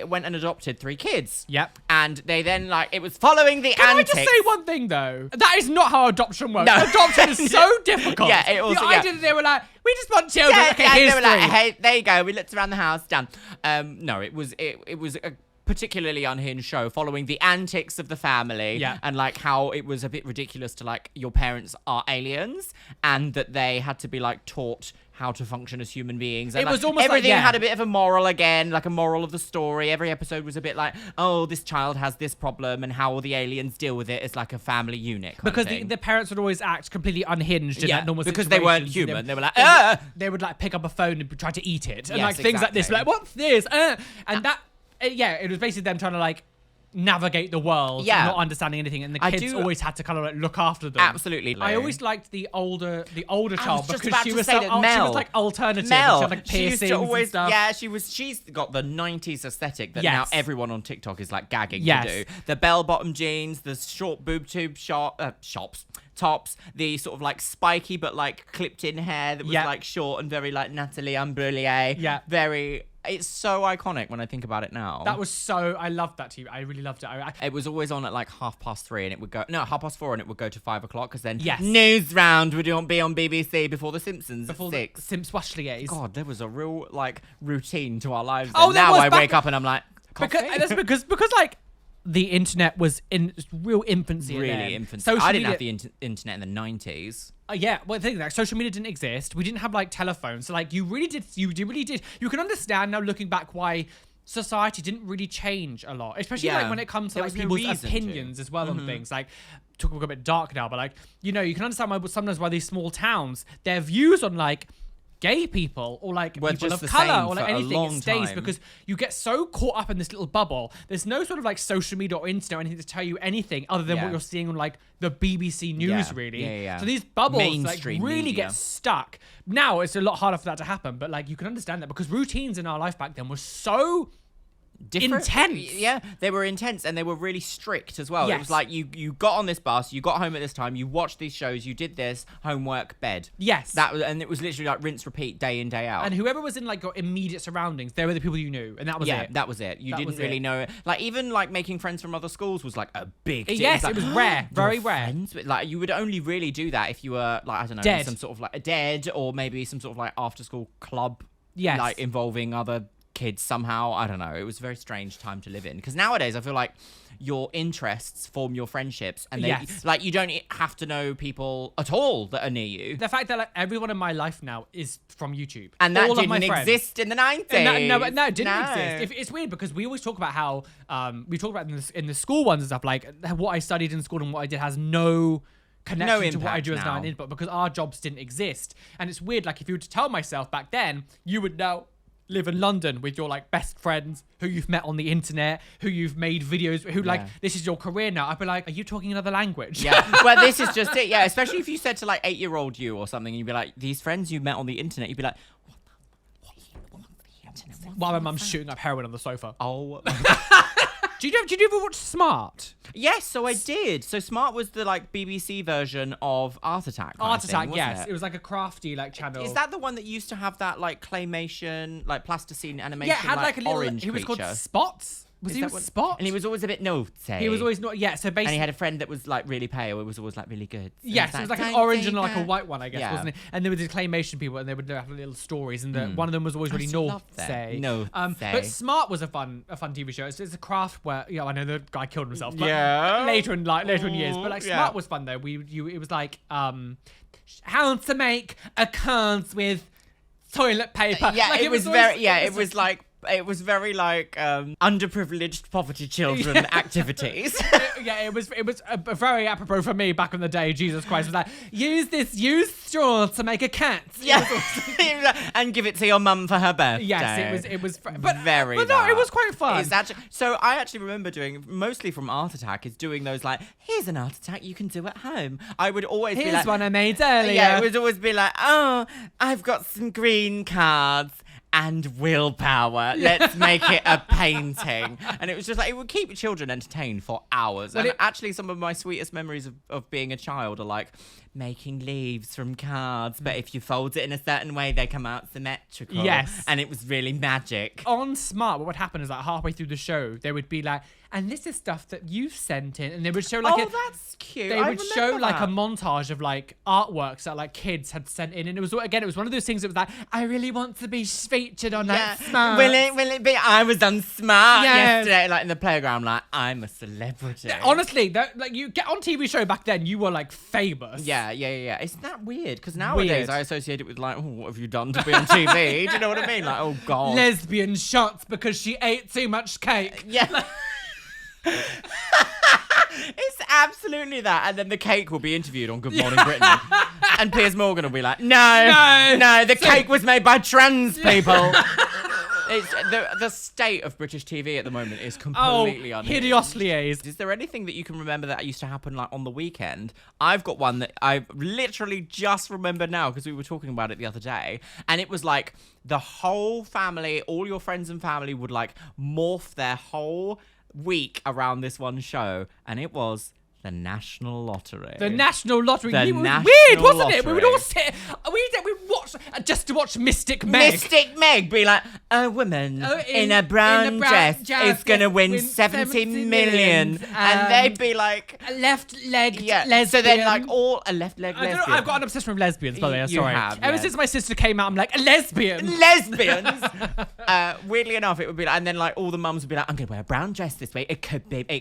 Speaker 1: went and adopted 3 kids.
Speaker 2: Yep.
Speaker 1: And they then it was following the antics.
Speaker 2: Can I just say one thing though? That is not how adoption works. No. Adoption is so difficult.
Speaker 1: Yeah, it also,
Speaker 2: the idea that they were like, we just want children. Okay, here's
Speaker 1: they were like, hey, there you go. We looked around the house, done. No, it was a particularly unhinged show following the antics of the family, and like how it was a bit ridiculous to like your parents are aliens, and that they had to be like taught how to function as human beings. And,
Speaker 2: it was almost
Speaker 1: everything had a bit of a moral again, like a moral of the story. Every episode was a bit like, oh, this child has this problem, and how will the aliens deal with it as like a family unit.
Speaker 2: Because the parents would always act completely unhinged in that normal
Speaker 1: because
Speaker 2: situations.
Speaker 1: they weren't human. They were like,
Speaker 2: they would like pick up a phone and try to eat it, and like things like this, like what's this? And that. It was basically them trying to like navigate the world, not understanding anything, and the kids always had to kind of like look after them.
Speaker 1: Absolutely.
Speaker 2: I always liked the older child because she was
Speaker 1: Mel.
Speaker 2: Like alternative.
Speaker 1: Mel,
Speaker 2: she had like piercings and stuff.
Speaker 1: Yeah, she's got the 90's aesthetic that now everyone on TikTok is like gagging to do. The bell-bottom jeans, the short boob tube tops, the sort of like spiky but like clipped in hair that was like short and very like Natalie Imbruglia. Yeah. It's so iconic when I think about it now.
Speaker 2: I loved that TV. I really loved it.
Speaker 1: It was always on at like 3:30, and it would go 4:30, and it would go to 5 o'clock, because then news round would be on BBC before The Simpsons. Before 6.
Speaker 2: Simps Washliers.
Speaker 1: God, there was a real like routine to our lives. Oh, now I wake up and I'm like,
Speaker 2: because like the internet was in real infancy.
Speaker 1: Really infancy. I didn't have the internet in the 90's.
Speaker 2: Well, the thing like social media didn't exist. We didn't have like telephones, so like you really did. You can understand now looking back why society didn't really change a lot, especially like when it comes to like people's opinions as well on things. Like talking a bit dark now, but like, you know, you can understand why these small towns, their views on like gay people or like people of color or like anything, it stays because you get so caught up in this little bubble. There's no sort of like social media or internet or anything to tell you anything other than what you're seeing on like the BBC News, really. So these bubbles mainstream like really get stuck. Now it's a lot harder for that to happen, but like you can understand that because routines in our life back then were so intense.
Speaker 1: Yeah, they were intense and they were really strict as well. It was like you got on this bus, you got home at this time, you watched these shows, you did this, homework, bed.
Speaker 2: Yes.
Speaker 1: And it was literally like rinse, repeat, day in, day out.
Speaker 2: And whoever was in like your immediate surroundings, they were the people you knew, and that was it.
Speaker 1: Yeah, that was it. You didn't really know it. Like even like making friends from other schools was like a big deal.
Speaker 2: Yes, it was rare, very rare.
Speaker 1: But, like you would only really do that if you were like, I don't know, some sort of like a dead or maybe some sort of like after school club.
Speaker 2: Yes.
Speaker 1: Like involving other kids somehow. I don't know. It was a very strange time to live in because nowadays I feel like your interests form your friendships and they like you don't have to know people at all that are near you.
Speaker 2: The fact that like everyone in my life now is from YouTube
Speaker 1: and that didn't exist in the 90s.
Speaker 2: No, it didn't exist. It's weird because we always talk about how we talk about in the school ones and stuff, like what I studied in school and what I did has no connection to what I do as now an input because our jobs didn't exist. And it's weird, like if you were to tell myself back then, you would now live in London with your like best friends who you've met on the internet, who you've made videos, who like this is your career now. I'd be like, are you talking another language?
Speaker 1: Yeah. Well, this is just it. Yeah. Especially if you said to like 8-year-old you or something, and you'd be like, these friends you met on the internet, you'd be like, what the internet?
Speaker 2: While my mum's shooting up heroin on the sofa.
Speaker 1: Oh.
Speaker 2: Did you ever watch Smart?
Speaker 1: Yes, so I did. So Smart was the like BBC version of Art Attack.
Speaker 2: Art Attack, yes. It was like a crafty like channel.
Speaker 1: Is that the one that used to have that like claymation, like plasticine animation?
Speaker 2: Yeah, it had like a little
Speaker 1: orange
Speaker 2: he was
Speaker 1: creature?
Speaker 2: called Spots. Was he Spot?
Speaker 1: And he was always a bit naughty.
Speaker 2: He was always not. Yeah, so basically,
Speaker 1: and he had a friend that was like really pale. It was always like really good. So
Speaker 2: yes, it was like an orange and like a white one, I guess, wasn't it? And there were the claymation people, and they would have little stories, and one of them was always really naughty. But Smart was a fun TV show. It's a craft where I know the guy killed himself. But later in years, but like Smart was fun though. It was like how to make a cans with toilet paper.
Speaker 1: Yeah, like, it was very. Yeah, it was like. It was very like underprivileged poverty children activities.
Speaker 2: It was very apropos for me back in the day. Jesus Christ, was like use straw to make a cat.
Speaker 1: Yeah, and give it to your mum for her birthday.
Speaker 2: Yes, it was
Speaker 1: but
Speaker 2: no, it was quite fun.
Speaker 1: It's actually, so I actually remember doing mostly from Art Attack is doing those like here's an Art Attack you can do at home. I would always be like
Speaker 2: one I made earlier.
Speaker 1: Yeah, it would always be like I've got some green cards and willpower. Let's make it a painting. And it was just like, it would keep children entertained for hours. And actually some of my sweetest memories of being a child are like making leaves from cards, but if you fold it in a certain way, they come out symmetrical.
Speaker 2: Yes.
Speaker 1: And it was really magic.
Speaker 2: On Smart, what would happen is like halfway through the show, they would be like, and this is stuff that you've sent in, and they would show like
Speaker 1: that's cute.
Speaker 2: They would show like a montage of like artworks that like kids had sent in, and it was one of those things that was like, I really want to be featured on that Smart.
Speaker 1: Will it be? I was on Smart yesterday, like in the playground, like I'm a celebrity.
Speaker 2: Yeah, honestly, like you get on TV show back then, you were like famous.
Speaker 1: Yeah. Isn't that weird? Because nowadays I associate it with like, what have you done to be on TV? Do you know what I mean? Like, oh god,
Speaker 2: lesbian shots because she ate too much cake.
Speaker 1: Yeah. It's absolutely that. And then the cake will be interviewed on Good Morning Britain. And Piers Morgan will be like, no, the cake was made by trans people. It's the state of British TV at the moment is completely unhinged.
Speaker 2: Hideously aged.
Speaker 1: Is there anything that you can remember that used to happen like on the weekend? I've got one that I literally just remember now because we were talking about it the other day, and it was like the whole family, all your friends and family would like morph their whole week around this one show, and it was the National Lottery.
Speaker 2: The National Lottery. It was weird, wasn't it? We would all sit. We watched just to watch Mystic Meg.
Speaker 1: Mystic Meg be like, a woman in a brown dress is going to win 70 million. And they'd be like...
Speaker 2: A left-legged lesbian.
Speaker 1: So then like all... A left-legged lesbian.
Speaker 2: I've got an obsession with lesbians, by the way. Sorry. Ever since my sister came out, I'm like, a lesbian.
Speaker 1: Lesbians! Weirdly enough, it would be like... And then like all the mums would be like, I'm going to wear a brown dress this week. It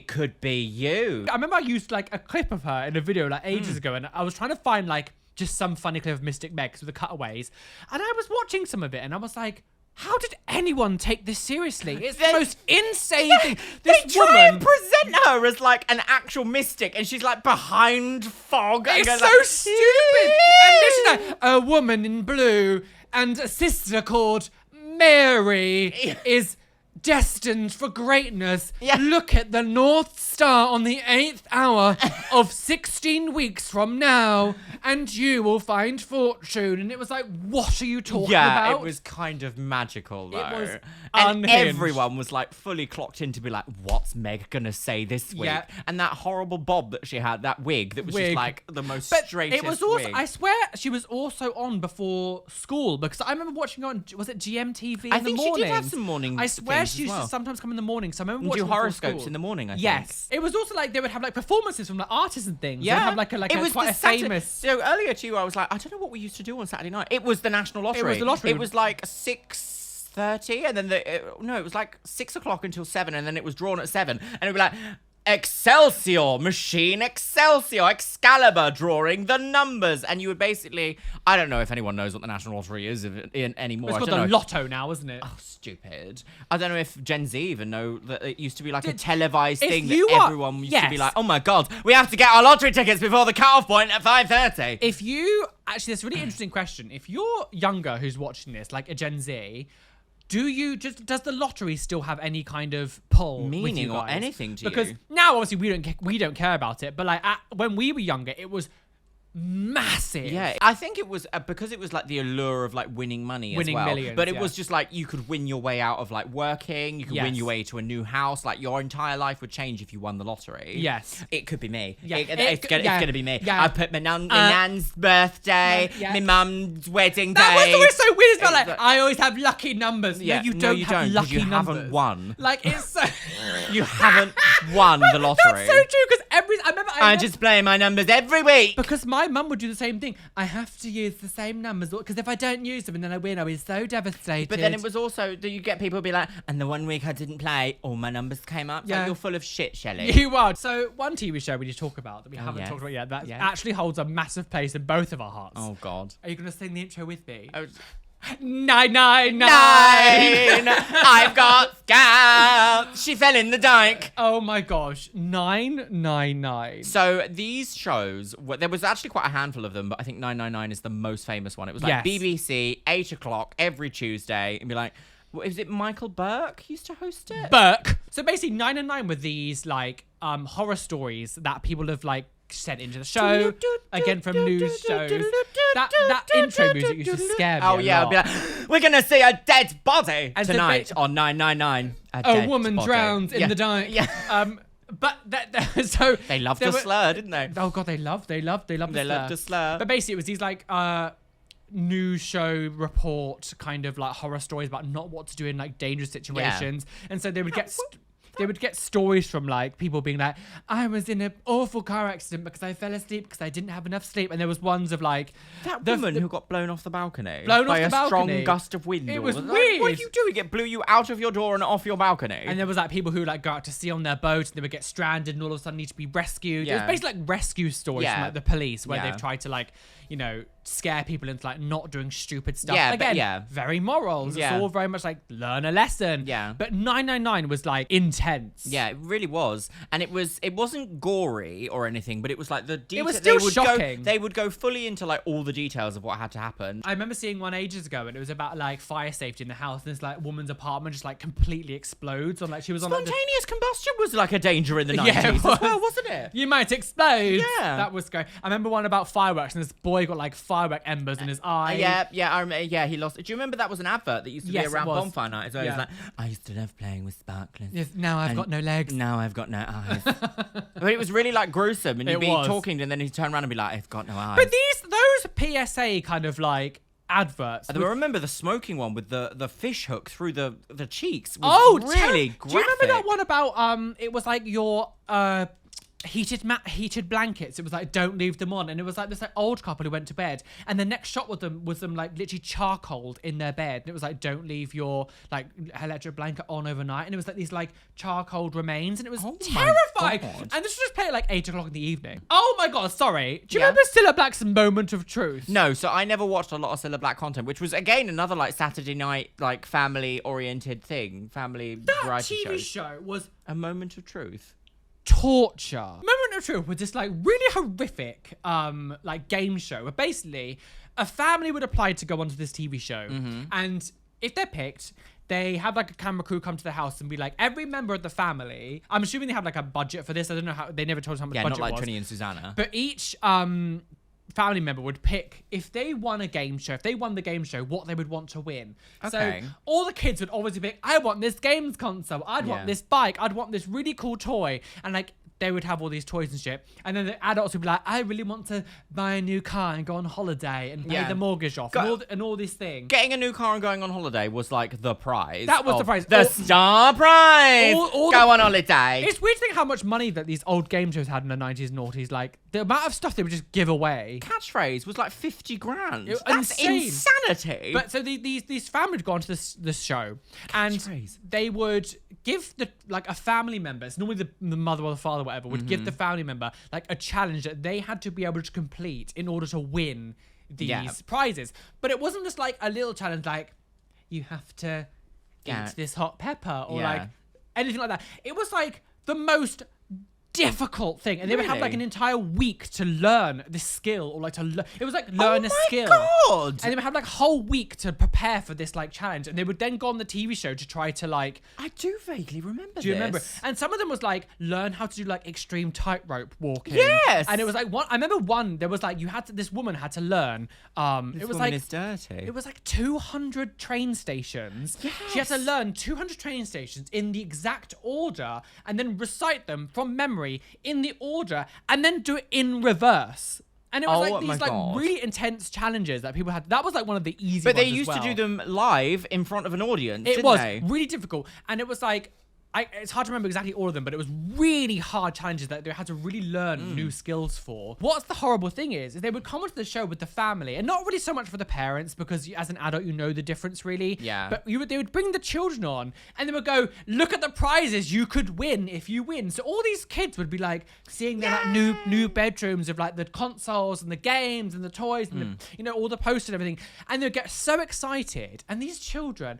Speaker 1: could be you.
Speaker 2: I remember I used like a clip of her in a video like ages ago, and I was trying to find like just some funny clip of Mystic Meg with the cutaways, and I was watching some of it and I was like, how did anyone take this seriously? It's the most insane thing.
Speaker 1: They
Speaker 2: This
Speaker 1: try and
Speaker 2: woman.
Speaker 1: present her as like an actual mystic, and she's like behind fog. And
Speaker 2: It's
Speaker 1: goes
Speaker 2: so
Speaker 1: like,
Speaker 2: stupid. And then she's like, a woman in blue and a sister called Mary is destined for greatness.
Speaker 1: Yeah.
Speaker 2: Look at the North Star on the 8th hour of 16 weeks from now, and you will find fortune. And it was like, what are you talking about?
Speaker 1: it was kind of magical though.
Speaker 2: was
Speaker 1: and
Speaker 2: unhinged.
Speaker 1: everyone was like fully clocked in to be like, what's Meg gonna say this week?
Speaker 2: Yeah.
Speaker 1: And that horrible bob that she had, that wig that was just like the most
Speaker 2: But
Speaker 1: straightest
Speaker 2: it was also,
Speaker 1: wig.
Speaker 2: I swear, she was also on before school, because I remember watching her on, was it GMTV in
Speaker 1: I
Speaker 2: the
Speaker 1: think
Speaker 2: morning?
Speaker 1: she did have some morning
Speaker 2: I swear
Speaker 1: things
Speaker 2: she
Speaker 1: as
Speaker 2: used
Speaker 1: well.
Speaker 2: to sometimes come in the morning, so I remember
Speaker 1: And
Speaker 2: watching
Speaker 1: do
Speaker 2: her before
Speaker 1: horoscopes
Speaker 2: school.
Speaker 1: in the morning, I think.
Speaker 2: Yes. It was also like, they would have like performances from like artists and things.
Speaker 1: Yeah,
Speaker 2: They'd have like
Speaker 1: it was
Speaker 2: quite
Speaker 1: the
Speaker 2: a
Speaker 1: Saturday-
Speaker 2: famous...
Speaker 1: So earlier to you, I was like, I don't know what we used to do on Saturday night. It was the National Lottery.
Speaker 2: It was the lottery.
Speaker 1: It was like 6:30, and then no, it was like 6 o'clock until 7, and then it was drawn at 7, and it would be like, Excelsior, machine Excelsior, Excalibur drawing the numbers. And you would basically, I don't know if anyone knows what the National Lottery is anymore.
Speaker 2: It's
Speaker 1: I
Speaker 2: called
Speaker 1: don't
Speaker 2: the
Speaker 1: know.
Speaker 2: Lotto now, isn't it?
Speaker 1: Oh, stupid. I don't know if Gen Z even know that it used to be like a televised
Speaker 2: if
Speaker 1: thing
Speaker 2: you
Speaker 1: that
Speaker 2: are-
Speaker 1: everyone used to be
Speaker 2: yes.
Speaker 1: like, oh my God, we have to get our lottery tickets before the cut-off point at 5:30.
Speaker 2: If you... Actually, that's a really interesting question. If you're younger who's watching this, like a Gen Z... does the lottery still have any kind of pull with
Speaker 1: Meaning
Speaker 2: you
Speaker 1: or
Speaker 2: guys?
Speaker 1: anything to
Speaker 2: because
Speaker 1: you?
Speaker 2: now obviously we don't care about it, but like when we were younger, it was massive.
Speaker 1: Yeah, I think it was because it was like the allure of like winning money
Speaker 2: Winning
Speaker 1: as well.
Speaker 2: millions,
Speaker 1: But it
Speaker 2: yeah.
Speaker 1: was just like you could win your way out of like working. You could win
Speaker 2: Yes.
Speaker 1: your way to a new house. Like your entire life would change if you won the lottery.
Speaker 2: Yes.
Speaker 1: It could be me.
Speaker 2: Yeah.
Speaker 1: It's
Speaker 2: Yeah.
Speaker 1: gonna be me.
Speaker 2: Yeah.
Speaker 1: I put my nan's birthday,
Speaker 2: Yeah.
Speaker 1: my mum's wedding day.
Speaker 2: That was always so weird. It's about
Speaker 1: It's
Speaker 2: like, I always have lucky numbers.
Speaker 1: Yeah,
Speaker 2: No, you
Speaker 1: no,
Speaker 2: don't
Speaker 1: you
Speaker 2: have
Speaker 1: don't, 'cause
Speaker 2: lucky
Speaker 1: you
Speaker 2: numbers.
Speaker 1: haven't won.
Speaker 2: Like, it's so...
Speaker 1: You haven't won the lottery.
Speaker 2: That's so true, because I remember...
Speaker 1: I just play my numbers every week.
Speaker 2: Because my mum would do the same thing. I have to use the same numbers, because if I don't use them and then I win, I'll be so devastated.
Speaker 1: But then it was also that you get people be like, and the one week I didn't play, all my numbers came up. It's
Speaker 2: Yeah.
Speaker 1: like, you're full of shit, Shelley.
Speaker 2: You are. So one TV show we need to talk about that we haven't
Speaker 1: yes.
Speaker 2: talked about yet that
Speaker 1: Yes.
Speaker 2: actually holds a massive place in both of our hearts.
Speaker 1: Oh God.
Speaker 2: Are you going to sing the intro with me?
Speaker 1: Oh,
Speaker 2: 999.
Speaker 1: I've got scouts. She fell in the dike.
Speaker 2: Oh my gosh. 999.
Speaker 1: So these shows, there was actually quite a handful of them, but I think 999 is the most famous one. It was like
Speaker 2: Yes.
Speaker 1: BBC, 8 o'clock every Tuesday, and be like, is it Michael Burke used to host it?
Speaker 2: Burke. So basically 999 were these like horror stories that people have like sent into the show, again from news shows. That intro music used to scare me.
Speaker 1: Oh
Speaker 2: a
Speaker 1: yeah,
Speaker 2: lot.
Speaker 1: I'd be like, we're gonna see a dead body
Speaker 2: And so
Speaker 1: tonight on 999.
Speaker 2: A woman drowns in
Speaker 1: Yeah.
Speaker 2: the dike.
Speaker 1: Yeah.
Speaker 2: But so
Speaker 1: They loved
Speaker 2: there
Speaker 1: a
Speaker 2: were-
Speaker 1: slur, didn't they?
Speaker 2: Oh god, they loved
Speaker 1: They loved a slur.
Speaker 2: But basically, it was these like news show report kind of like horror stories about not what to do in like dangerous situations, and so they would get. They would get stories from like people being like, I was in an awful car accident because I fell asleep because I didn't have enough sleep. And there was ones of like
Speaker 1: That woman who got blown off the balcony
Speaker 2: Blown
Speaker 1: by
Speaker 2: off the
Speaker 1: a strong
Speaker 2: balcony.
Speaker 1: gust of wind.
Speaker 2: It
Speaker 1: or
Speaker 2: was
Speaker 1: like,
Speaker 2: weird.
Speaker 1: what are you doing? It blew you out of your door and off your balcony.
Speaker 2: And there was like people who like go out to sea on their boat and they would get stranded and all of a sudden need to be rescued. It
Speaker 1: Yeah.
Speaker 2: was basically like rescue stories from
Speaker 1: Yeah.
Speaker 2: like the police where
Speaker 1: Yeah.
Speaker 2: they've tried to like, you know, scare people into like not doing stupid stuff.
Speaker 1: Yeah, but
Speaker 2: Again,
Speaker 1: yeah.
Speaker 2: very morals.
Speaker 1: Yeah.
Speaker 2: It's all very much like learn a lesson.
Speaker 1: Yeah.
Speaker 2: But 999 was like intense.
Speaker 1: Yeah, it really was, and it wasn't gory or anything, but it was like the detail.
Speaker 2: was still
Speaker 1: they would
Speaker 2: shocking.
Speaker 1: They would go fully into like all the details of what had to happen.
Speaker 2: I remember seeing one ages ago and it was about like fire safety in the house and this like woman's apartment just like completely explodes on like she was on like the
Speaker 1: Spontaneous combustion was like a danger in the 90s
Speaker 2: Yeah, it
Speaker 1: as
Speaker 2: was.
Speaker 1: well, wasn't it?
Speaker 2: You might explode.
Speaker 1: Yeah.
Speaker 2: That was great. I remember one about fireworks and this boy got like firework embers in his eye.
Speaker 1: I remember. Yeah, he lost. Do you remember that was an advert that used to
Speaker 2: Yes,
Speaker 1: be
Speaker 2: it
Speaker 1: around
Speaker 2: was.
Speaker 1: bonfire night as well?
Speaker 2: Yeah.
Speaker 1: It was like, I used to love playing with sparklers.
Speaker 2: Yes, now I've
Speaker 1: And
Speaker 2: got no legs.
Speaker 1: Now I've got no eyes. But it was really like gruesome, and you'd
Speaker 2: It
Speaker 1: be
Speaker 2: was.
Speaker 1: talking, and then he'd turn around and be like, I've got no eyes.
Speaker 2: But those PSA kind of like adverts.
Speaker 1: I remember the smoking one with the fish hook through the cheeks. Was
Speaker 2: Oh,
Speaker 1: really graphic.
Speaker 2: do you remember that one about it was like your heated blankets. It was like, don't leave them on. And it was like this like old couple who went to bed, and the next shot with them was them like literally charcoaled in their bed. And it was like, don't leave your like electric blanket on overnight. And it was like these like charcoaled remains, and it was terrifying. And this was just played at like 8 o'clock in the evening. Oh my god, sorry. Do you remember Cilla Black's Moment of Truth?
Speaker 1: No, so I never watched a lot of Cilla Black content, which was again another like Saturday night like family oriented thing, family variety
Speaker 2: TV
Speaker 1: shows.
Speaker 2: show was
Speaker 1: A Moment of Truth.
Speaker 2: torture. Moment of Truth was this like really horrific like game show where basically a family would apply to go onto this TV show, and if they're picked, they have like a camera crew come to the house and be like, every member of the family, I'm assuming they have like a budget for this, I don't know how, they never told us how much budget
Speaker 1: not like
Speaker 2: was,
Speaker 1: Trinny and Susanna,
Speaker 2: but each family member would pick, if they won a game show, if they won the game show, what they would want to win.
Speaker 1: Okay.
Speaker 2: So all the kids would obviously pick, I want this games console, I'd want this bike, I'd want this really cool toy, and like they would have all these toys and shit. And then the adults would be like, I really want to buy a new car and go on holiday and pay the mortgage off and all these things.
Speaker 1: Getting a new car and going on holiday was like the prize.
Speaker 2: That was the prize.
Speaker 1: The star prize. Go on holiday.
Speaker 2: It's weird to think how much money that these old game shows had in the 90s and noughties. Like, the amount of stuff they would just give away.
Speaker 1: Catchphrase was like 50 grand. That's
Speaker 2: insane.
Speaker 1: Insanity.
Speaker 2: But so these families would go onto this show, and they would give the like a family member, it's normally the mother or the father, whatever, would give the family member like a challenge that they had to be able to complete in order to win these prizes. But it wasn't just like a little challenge like, you have to eat this hot pepper or like anything like that. It was like the most difficult thing, and they would have like an entire week to learn this skill, or like to it was like learn a skill.
Speaker 1: God.
Speaker 2: And they would have like a whole week to prepare for this like challenge, and they would then go on the TV show to try to like.
Speaker 1: I do vaguely remember this.
Speaker 2: Do you remember? And some of them was like learn how to do like extreme tightrope walking.
Speaker 1: Yes.
Speaker 2: And it was like one. I remember one. There was like this woman had to learn.
Speaker 1: This
Speaker 2: it was
Speaker 1: woman
Speaker 2: like
Speaker 1: is dirty.
Speaker 2: It was like 200 train stations.
Speaker 1: Yes.
Speaker 2: She had to learn 200 train stations in the exact order, and then recite them from memory in the order, and then do it in reverse. And it was like these like really intense challenges that people had. That was like one of the easy ones.
Speaker 1: But they used to do them live in front of an audience.
Speaker 2: It
Speaker 1: didn't
Speaker 2: was
Speaker 1: they?
Speaker 2: really difficult, and it was like. It's hard to remember exactly all of them, but it was really hard challenges that they had to really learn new skills for. What's the horrible thing is they would come onto the show with the family, and not really so much for the parents, because as an adult you know the difference really.
Speaker 1: Yeah.
Speaker 2: But they would bring the children on, and they would go, look at the prizes you could win if you win. So all these kids would be like seeing their like new bedrooms of like the consoles and the games and the toys and the, all the posters and everything, and they'd get so excited. And these children.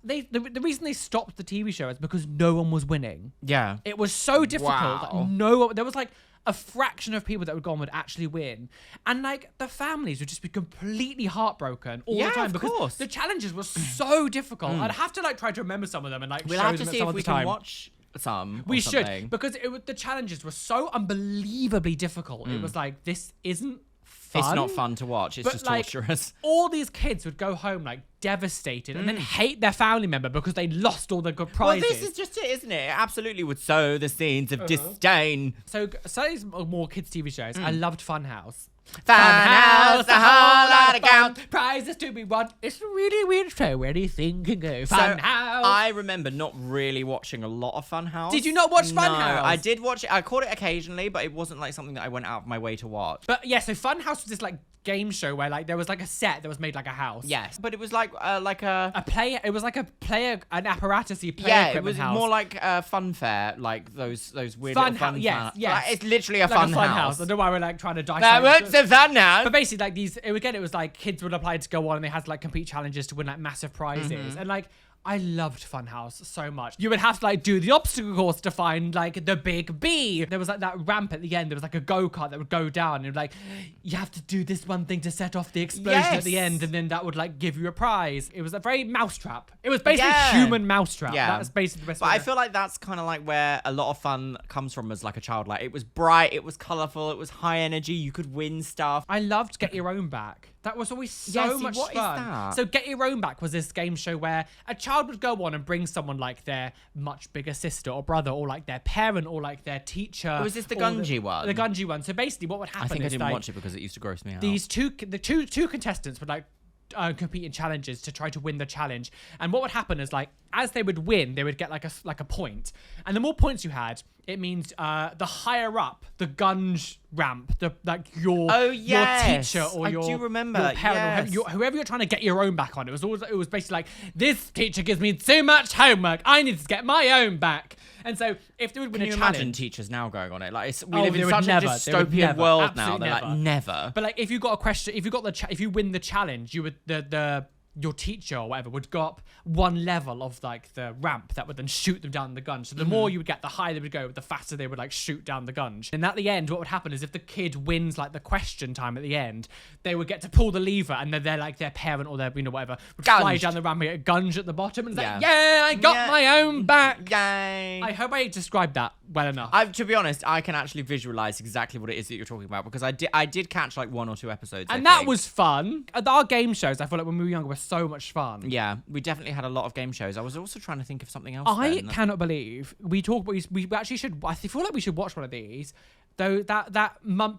Speaker 2: The reason they stopped the TV show is because no one was winning.
Speaker 1: Yeah.
Speaker 2: It was so difficult.
Speaker 1: Wow.
Speaker 2: That there was like a fraction of people that would go on would actually win. And like the families would just be completely heartbroken all the time because the challenges were so difficult. I'd have to like try to remember some of them and like
Speaker 1: we'll
Speaker 2: show
Speaker 1: have
Speaker 2: them
Speaker 1: to
Speaker 2: at
Speaker 1: see
Speaker 2: some
Speaker 1: if
Speaker 2: of
Speaker 1: we
Speaker 2: the time.
Speaker 1: can watch some.
Speaker 2: We should, because the challenges were so unbelievably difficult. It was like, this isn't fun.
Speaker 1: It's not fun to watch. It's just
Speaker 2: like,
Speaker 1: torturous.
Speaker 2: All these kids would go home like devastated and then hate their family member because they lost all the good prizes.
Speaker 1: Well, this is just it, isn't it? It absolutely would sow the scenes of disdain.
Speaker 2: So these more kids' TV shows. I loved Funhouse.
Speaker 1: Funhouse, a whole lot of count.
Speaker 2: Prizes to be won. It's a really weird show. Anything can go. Funhouse.
Speaker 1: I remember not really watching a lot of Funhouse.
Speaker 2: Did you not watch
Speaker 1: No,
Speaker 2: Funhouse?
Speaker 1: I did watch it. I caught it occasionally, but it wasn't like something that I went out of my way to watch.
Speaker 2: But yeah, so Funhouse was this like game show where like there was like a set that was made like a house.
Speaker 1: Yes, but it was like a
Speaker 2: player. It was like an apparatus-y player.
Speaker 1: Yeah, it was
Speaker 2: house.
Speaker 1: more like a fun fair, like those weird
Speaker 2: fun
Speaker 1: little fun.
Speaker 2: Yes.
Speaker 1: Like, it's literally a
Speaker 2: like
Speaker 1: fun
Speaker 2: a fun
Speaker 1: house.
Speaker 2: I don't know why we're like trying to dissect.
Speaker 1: That works a fun house.
Speaker 2: But basically, like it was like kids would apply to go on and they had to like complete challenges to win like massive prizes. And like I loved Funhouse so much. You would have to like do the obstacle course to find like the big B. There was like that ramp at the end. There was like a go-kart that would go down. And it would like, you have to do this one thing to set off the explosion at the end. And then that would like give you a prize. It was a very mousetrap. It was basically human mousetrap. Yeah. That's basically the best way.
Speaker 1: But I feel like that's kind of like where a lot of fun comes from as like a child. Like it was bright, it was colorful, it was high energy. You could win stuff.
Speaker 2: I loved Get Your Own Back. That was always so much fun.
Speaker 1: What is that?
Speaker 2: So Get Your Own Back was this game show where a child would go on and bring someone like their much bigger sister or brother or like their parent or like their teacher.
Speaker 1: Was this the Gungy one?
Speaker 2: The Gungy one. So basically what would happen is
Speaker 1: I think I didn't
Speaker 2: like,
Speaker 1: watch it because it used to gross me out.
Speaker 2: The two contestants would like compete in challenges to try to win the challenge. And what would happen is like, as they would win, they would get like a point. And the more points you had, it means the higher up the gunge ramp, your teacher or
Speaker 1: I do remember.
Speaker 2: your parent or whoever you're trying to get your own back on. It was basically like, this teacher gives me too much homework. I need to get my own back. And so if there would been
Speaker 1: Can
Speaker 2: a
Speaker 1: you
Speaker 2: challenge,
Speaker 1: imagine teachers now going on it? Like we live in
Speaker 2: would
Speaker 1: such
Speaker 2: never,
Speaker 1: a
Speaker 2: they would
Speaker 1: dystopian
Speaker 2: never,
Speaker 1: world now.
Speaker 2: absolutely
Speaker 1: They're like never.
Speaker 2: But like if you got a question, if you win the challenge, you would your teacher or whatever would go up one level of like the ramp that would then shoot them down the gun. So the more you would get, the higher they would go, the faster they would like shoot down the gun. And at the end, what would happen is if the kid wins like the question time at the end, they would get to pull the lever, and then they're like their parent or their whatever would fly down the ramp and get a gunge at the bottom, and it's like, yeah, I got my own back.
Speaker 1: Yay!
Speaker 2: I hope I described that well enough.
Speaker 1: To be honest, I can actually visualize exactly what it is that you're talking about, because I did catch like 1 or 2 episodes.
Speaker 2: And that was fun. Our game shows, I feel like when we were younger, were so much fun.
Speaker 1: Yeah, we definitely had a lot of game shows. I was also trying to think of something else.
Speaker 2: I cannot believe we actually should. I feel like we should watch one of these. Though that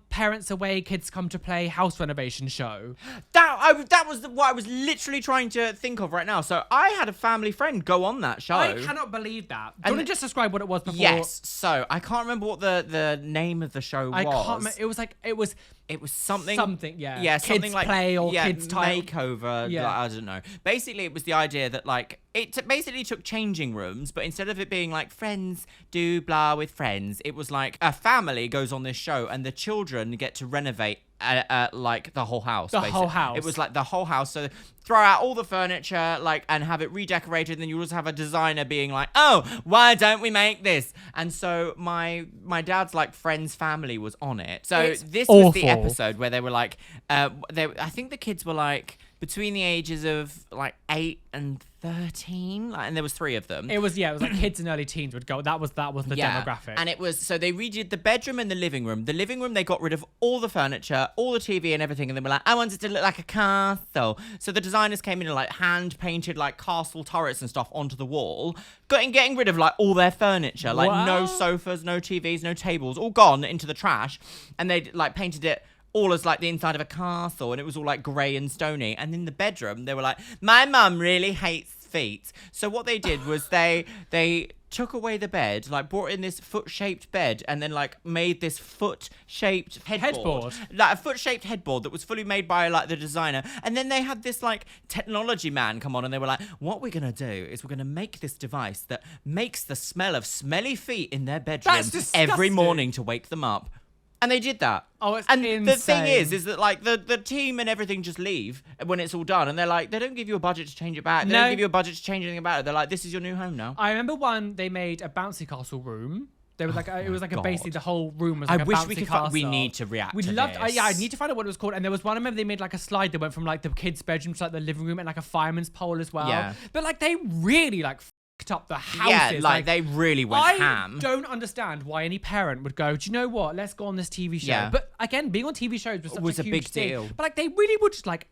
Speaker 2: parents away, kids come to play house renovation show.
Speaker 1: That was what I was literally trying to think of right now. So I had a family friend go on that show.
Speaker 2: I cannot believe that. Do you want to just describe what it was before?
Speaker 1: Yes. So I can't remember what the name of the show was.
Speaker 2: I can't remember.
Speaker 1: It was something.
Speaker 2: Something, yeah.
Speaker 1: Yeah,
Speaker 2: Kids
Speaker 1: something like
Speaker 2: play or kids
Speaker 1: makeover.
Speaker 2: Yeah.
Speaker 1: Like, I don't know. Basically, it was the idea that like basically took changing rooms, but instead of it being like friends do blah with friends, it was like a family goes on this show and the children get to renovate like the whole house.
Speaker 2: Whole house.
Speaker 1: It was like the whole house. So throw out all the furniture, like, and have it redecorated. And then you also have a designer being like, "Oh, why don't we make this?" And so my dad's like friend's family was on it. So this was the episode where they were like, I think the kids were like between the ages of like 8 and 13, and there was 3 of them.
Speaker 2: It was like kids and early teens would go. That was the demographic.
Speaker 1: And it was, so they redid the bedroom and the living room. The living room, they got rid of all the furniture, all the TV and everything, and they were like, I want it to look like a castle. So the designers came in and like hand painted like castle turrets and stuff onto the wall, getting rid of like all their furniture, like no sofas, no TVs, no tables, all gone into the trash, and they like painted it all as like the inside of a castle, and it was all like grey and stony. And in the bedroom, they were like, my mum really hates feet. So what they did was they took away the bed, like brought in this foot-shaped bed, and then like made this foot-shaped headboard. Like a foot-shaped headboard that was fully made by like the designer. And then they had this like technology man come on, and they were like, what we're gonna do is we're gonna make this device that makes the smell of smelly feet in their bedroom every morning to wake them up. And they did that.
Speaker 2: Oh, it's
Speaker 1: insane. The thing is that like the team and everything just leave when it's all done, and they're like, they don't give you a budget to change it back. They don't give you a budget to change anything about it. They're like, this is your new home now.
Speaker 2: I remember one, they made a bouncy castle room. They were like, it was like basically the whole room was like
Speaker 1: I
Speaker 2: a
Speaker 1: wish
Speaker 2: bouncy
Speaker 1: we could.
Speaker 2: castle.
Speaker 1: We need to react.
Speaker 2: We
Speaker 1: to
Speaker 2: loved.
Speaker 1: this.
Speaker 2: I need to find out what it was called. And there was one. I remember they made like a slide that went from like the kids' bedroom to like the living room, and like a fireman's pole as well.
Speaker 1: Yeah.
Speaker 2: But like they really like up the houses.
Speaker 1: Yeah, like they really went ham.
Speaker 2: I don't understand why any parent would go, do you know what? Let's go on this TV show. Yeah. But again, being on TV shows was such a huge deal. But like they really would just like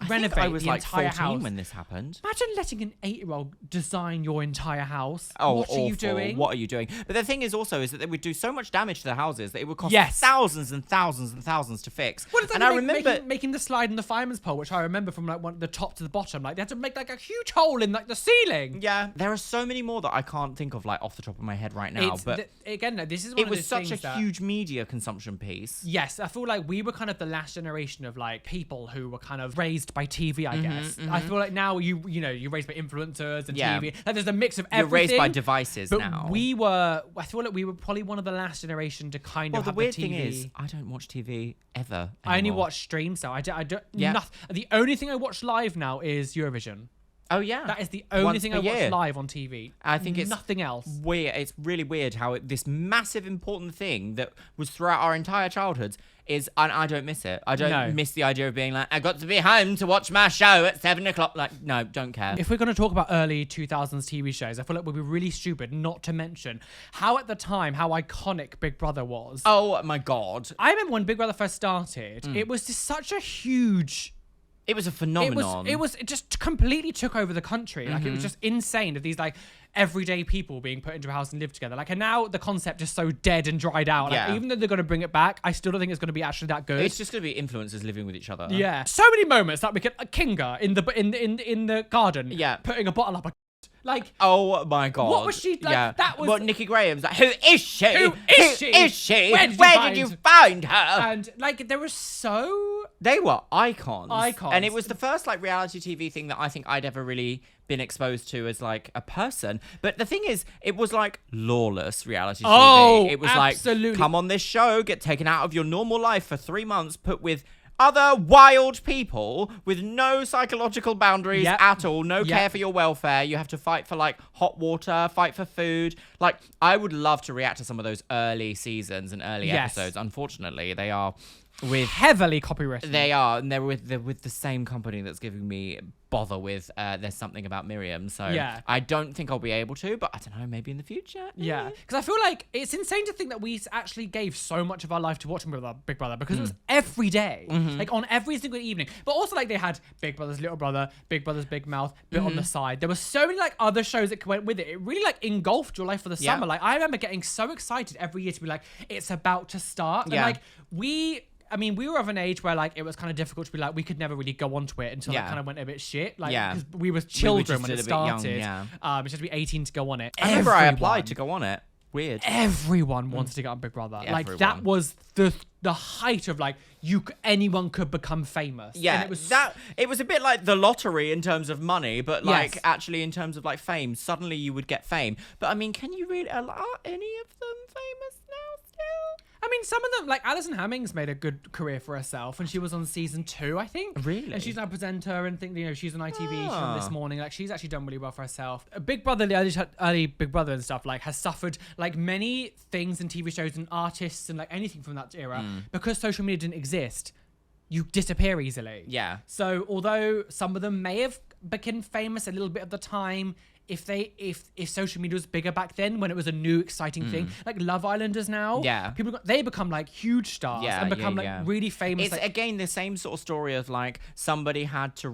Speaker 2: renovate
Speaker 1: I was
Speaker 2: the
Speaker 1: like
Speaker 2: entire
Speaker 1: 14
Speaker 2: house
Speaker 1: when this happened.
Speaker 2: Imagine letting an 8-year-old design your entire house.
Speaker 1: Oh,
Speaker 2: what are you doing?
Speaker 1: What are you doing? But the thing is also is that they would do so much damage to the houses that it would cost thousands and thousands and thousands to fix.
Speaker 2: Well, and I remember making the slide in the fireman's pole, which I remember from like the top to the bottom. Like they had to make like a huge hole in like the ceiling.
Speaker 1: Yeah, there are so many more that I can't think of like off the top of my head right now. But
Speaker 2: again, this is one
Speaker 1: it was such a huge media consumption piece.
Speaker 2: Yes, I feel like we were kind of the last generation of like people who were kind of raised by TV. I guess. I feel like now you're raised by influencers and TV. Like there's a mix of everything.
Speaker 1: You're raised by devices
Speaker 2: but
Speaker 1: now.
Speaker 2: I feel like we were probably one of the last generation to kind of have the weird
Speaker 1: thing is, I don't watch TV ever anymore.
Speaker 2: I only watch streams, so I don't. Yeah. The only thing I watch live now is Eurovision.
Speaker 1: Oh yeah,
Speaker 2: that is the only thing I watch live on TV.
Speaker 1: I think it's
Speaker 2: nothing else.
Speaker 1: Weird. It's really weird how this massive important thing that was throughout our entire childhoods is, and I don't miss it. I don't miss the idea of being like, I got to be home to watch my show at 7 o'clock. Like, no, don't care.
Speaker 2: If we're going to talk about early 2000s TV shows, I feel like we'd be really stupid not to mention how at the time, how iconic Big Brother was.
Speaker 1: Oh my God.
Speaker 2: I remember when Big Brother first started, it was just such a huge...
Speaker 1: It was a phenomenon.
Speaker 2: It just completely took over the country. Like, it was just insane of these, like, everyday people being put into a house and live together. Like, and now the concept is so dead and dried out. Like, even though they're going to bring it back, I still don't think it's going to be actually that good.
Speaker 1: It's just going to be influencers living with each other.
Speaker 2: Yeah. So many moments that we could... Kinga in the garden.
Speaker 1: Yeah.
Speaker 2: Putting a bottle up Like,
Speaker 1: oh my god,
Speaker 2: what was she like?
Speaker 1: Yeah.
Speaker 2: That was
Speaker 1: what Nikki Graham's like. Who is she?
Speaker 2: Who is she?
Speaker 1: Where did you find her?
Speaker 2: And like, there was so
Speaker 1: They were icons.
Speaker 2: Icons.
Speaker 1: And it was the first like reality TV thing that I think I'd ever really been exposed to as like a person. But the thing is, it was like lawless reality TV.
Speaker 2: Oh,
Speaker 1: It was
Speaker 2: absolutely.
Speaker 1: like, come on this show, get taken out of your normal life for 3 months, put with other wild people with no psychological boundaries
Speaker 2: Yep.
Speaker 1: at all, no
Speaker 2: Yep.
Speaker 1: care for your welfare. You have to fight for like hot water, fight for food. Like, I would love to react to some of those early seasons and early
Speaker 2: Yes.
Speaker 1: episodes. Unfortunately, they are with
Speaker 2: heavily copywritten.
Speaker 1: they are, and they're with the same company that's giving me bother with There's Something About Miriam. So
Speaker 2: Yeah.
Speaker 1: I don't think I'll be able to, but I don't know, maybe in the future.
Speaker 2: Yeah, because I feel like it's insane to think that we actually gave so much of our life to watching Big Brother because it was every day, like on every single evening. But also like they had Big Brother's Little Brother, Big Brother's Big Mouth, bit on the side. There were so many like other shows that went with it. It really like engulfed your life for the
Speaker 1: Yeah.
Speaker 2: summer. Like I remember getting so excited every year to be like, it's about to start.
Speaker 1: Yeah.
Speaker 2: And like we were of an age where like it was kind of difficult to be like we could never really go onto it until it
Speaker 1: Yeah.
Speaker 2: kind of went a bit shit. Like
Speaker 1: Yeah.
Speaker 2: because we were children
Speaker 1: just
Speaker 2: when
Speaker 1: a
Speaker 2: it
Speaker 1: bit young,
Speaker 2: started.
Speaker 1: yeah.
Speaker 2: It's just to be 18 to go on it.
Speaker 1: I remember I
Speaker 2: Everyone-
Speaker 1: applied to go on it. Weird.
Speaker 2: Everyone wanted to get on Big Brother. Like that
Speaker 1: Everyone.
Speaker 2: was the height of like anyone could become famous.
Speaker 1: Yeah,
Speaker 2: and
Speaker 1: it was a bit like the lottery in terms of money, but like
Speaker 2: Yes.
Speaker 1: actually in terms of like fame, suddenly you would get fame. But I mean, can you really are any of them famous now still?
Speaker 2: I mean, some of them, like Alison Hamming's made a good career for herself, and she was on season 2, I think.
Speaker 1: Really?
Speaker 2: And she's now a presenter, and think she's on ITV. She's
Speaker 1: Ah.
Speaker 2: on This Morning. Like she's actually done really well for herself. Big Brother, the early Big Brother and stuff, like has suffered like many things in TV shows and artists and like anything from that era because social media didn't exist. You disappear easily.
Speaker 1: Yeah.
Speaker 2: So although some of them may have become famous a little bit at the time, if social media was bigger back then when it was a new exciting thing, like Love Islanders now,
Speaker 1: Yeah.
Speaker 2: they become like huge stars
Speaker 1: Yeah,
Speaker 2: and become
Speaker 1: yeah.
Speaker 2: like really famous.
Speaker 1: It's
Speaker 2: like,
Speaker 1: again the same sort of story of like somebody had to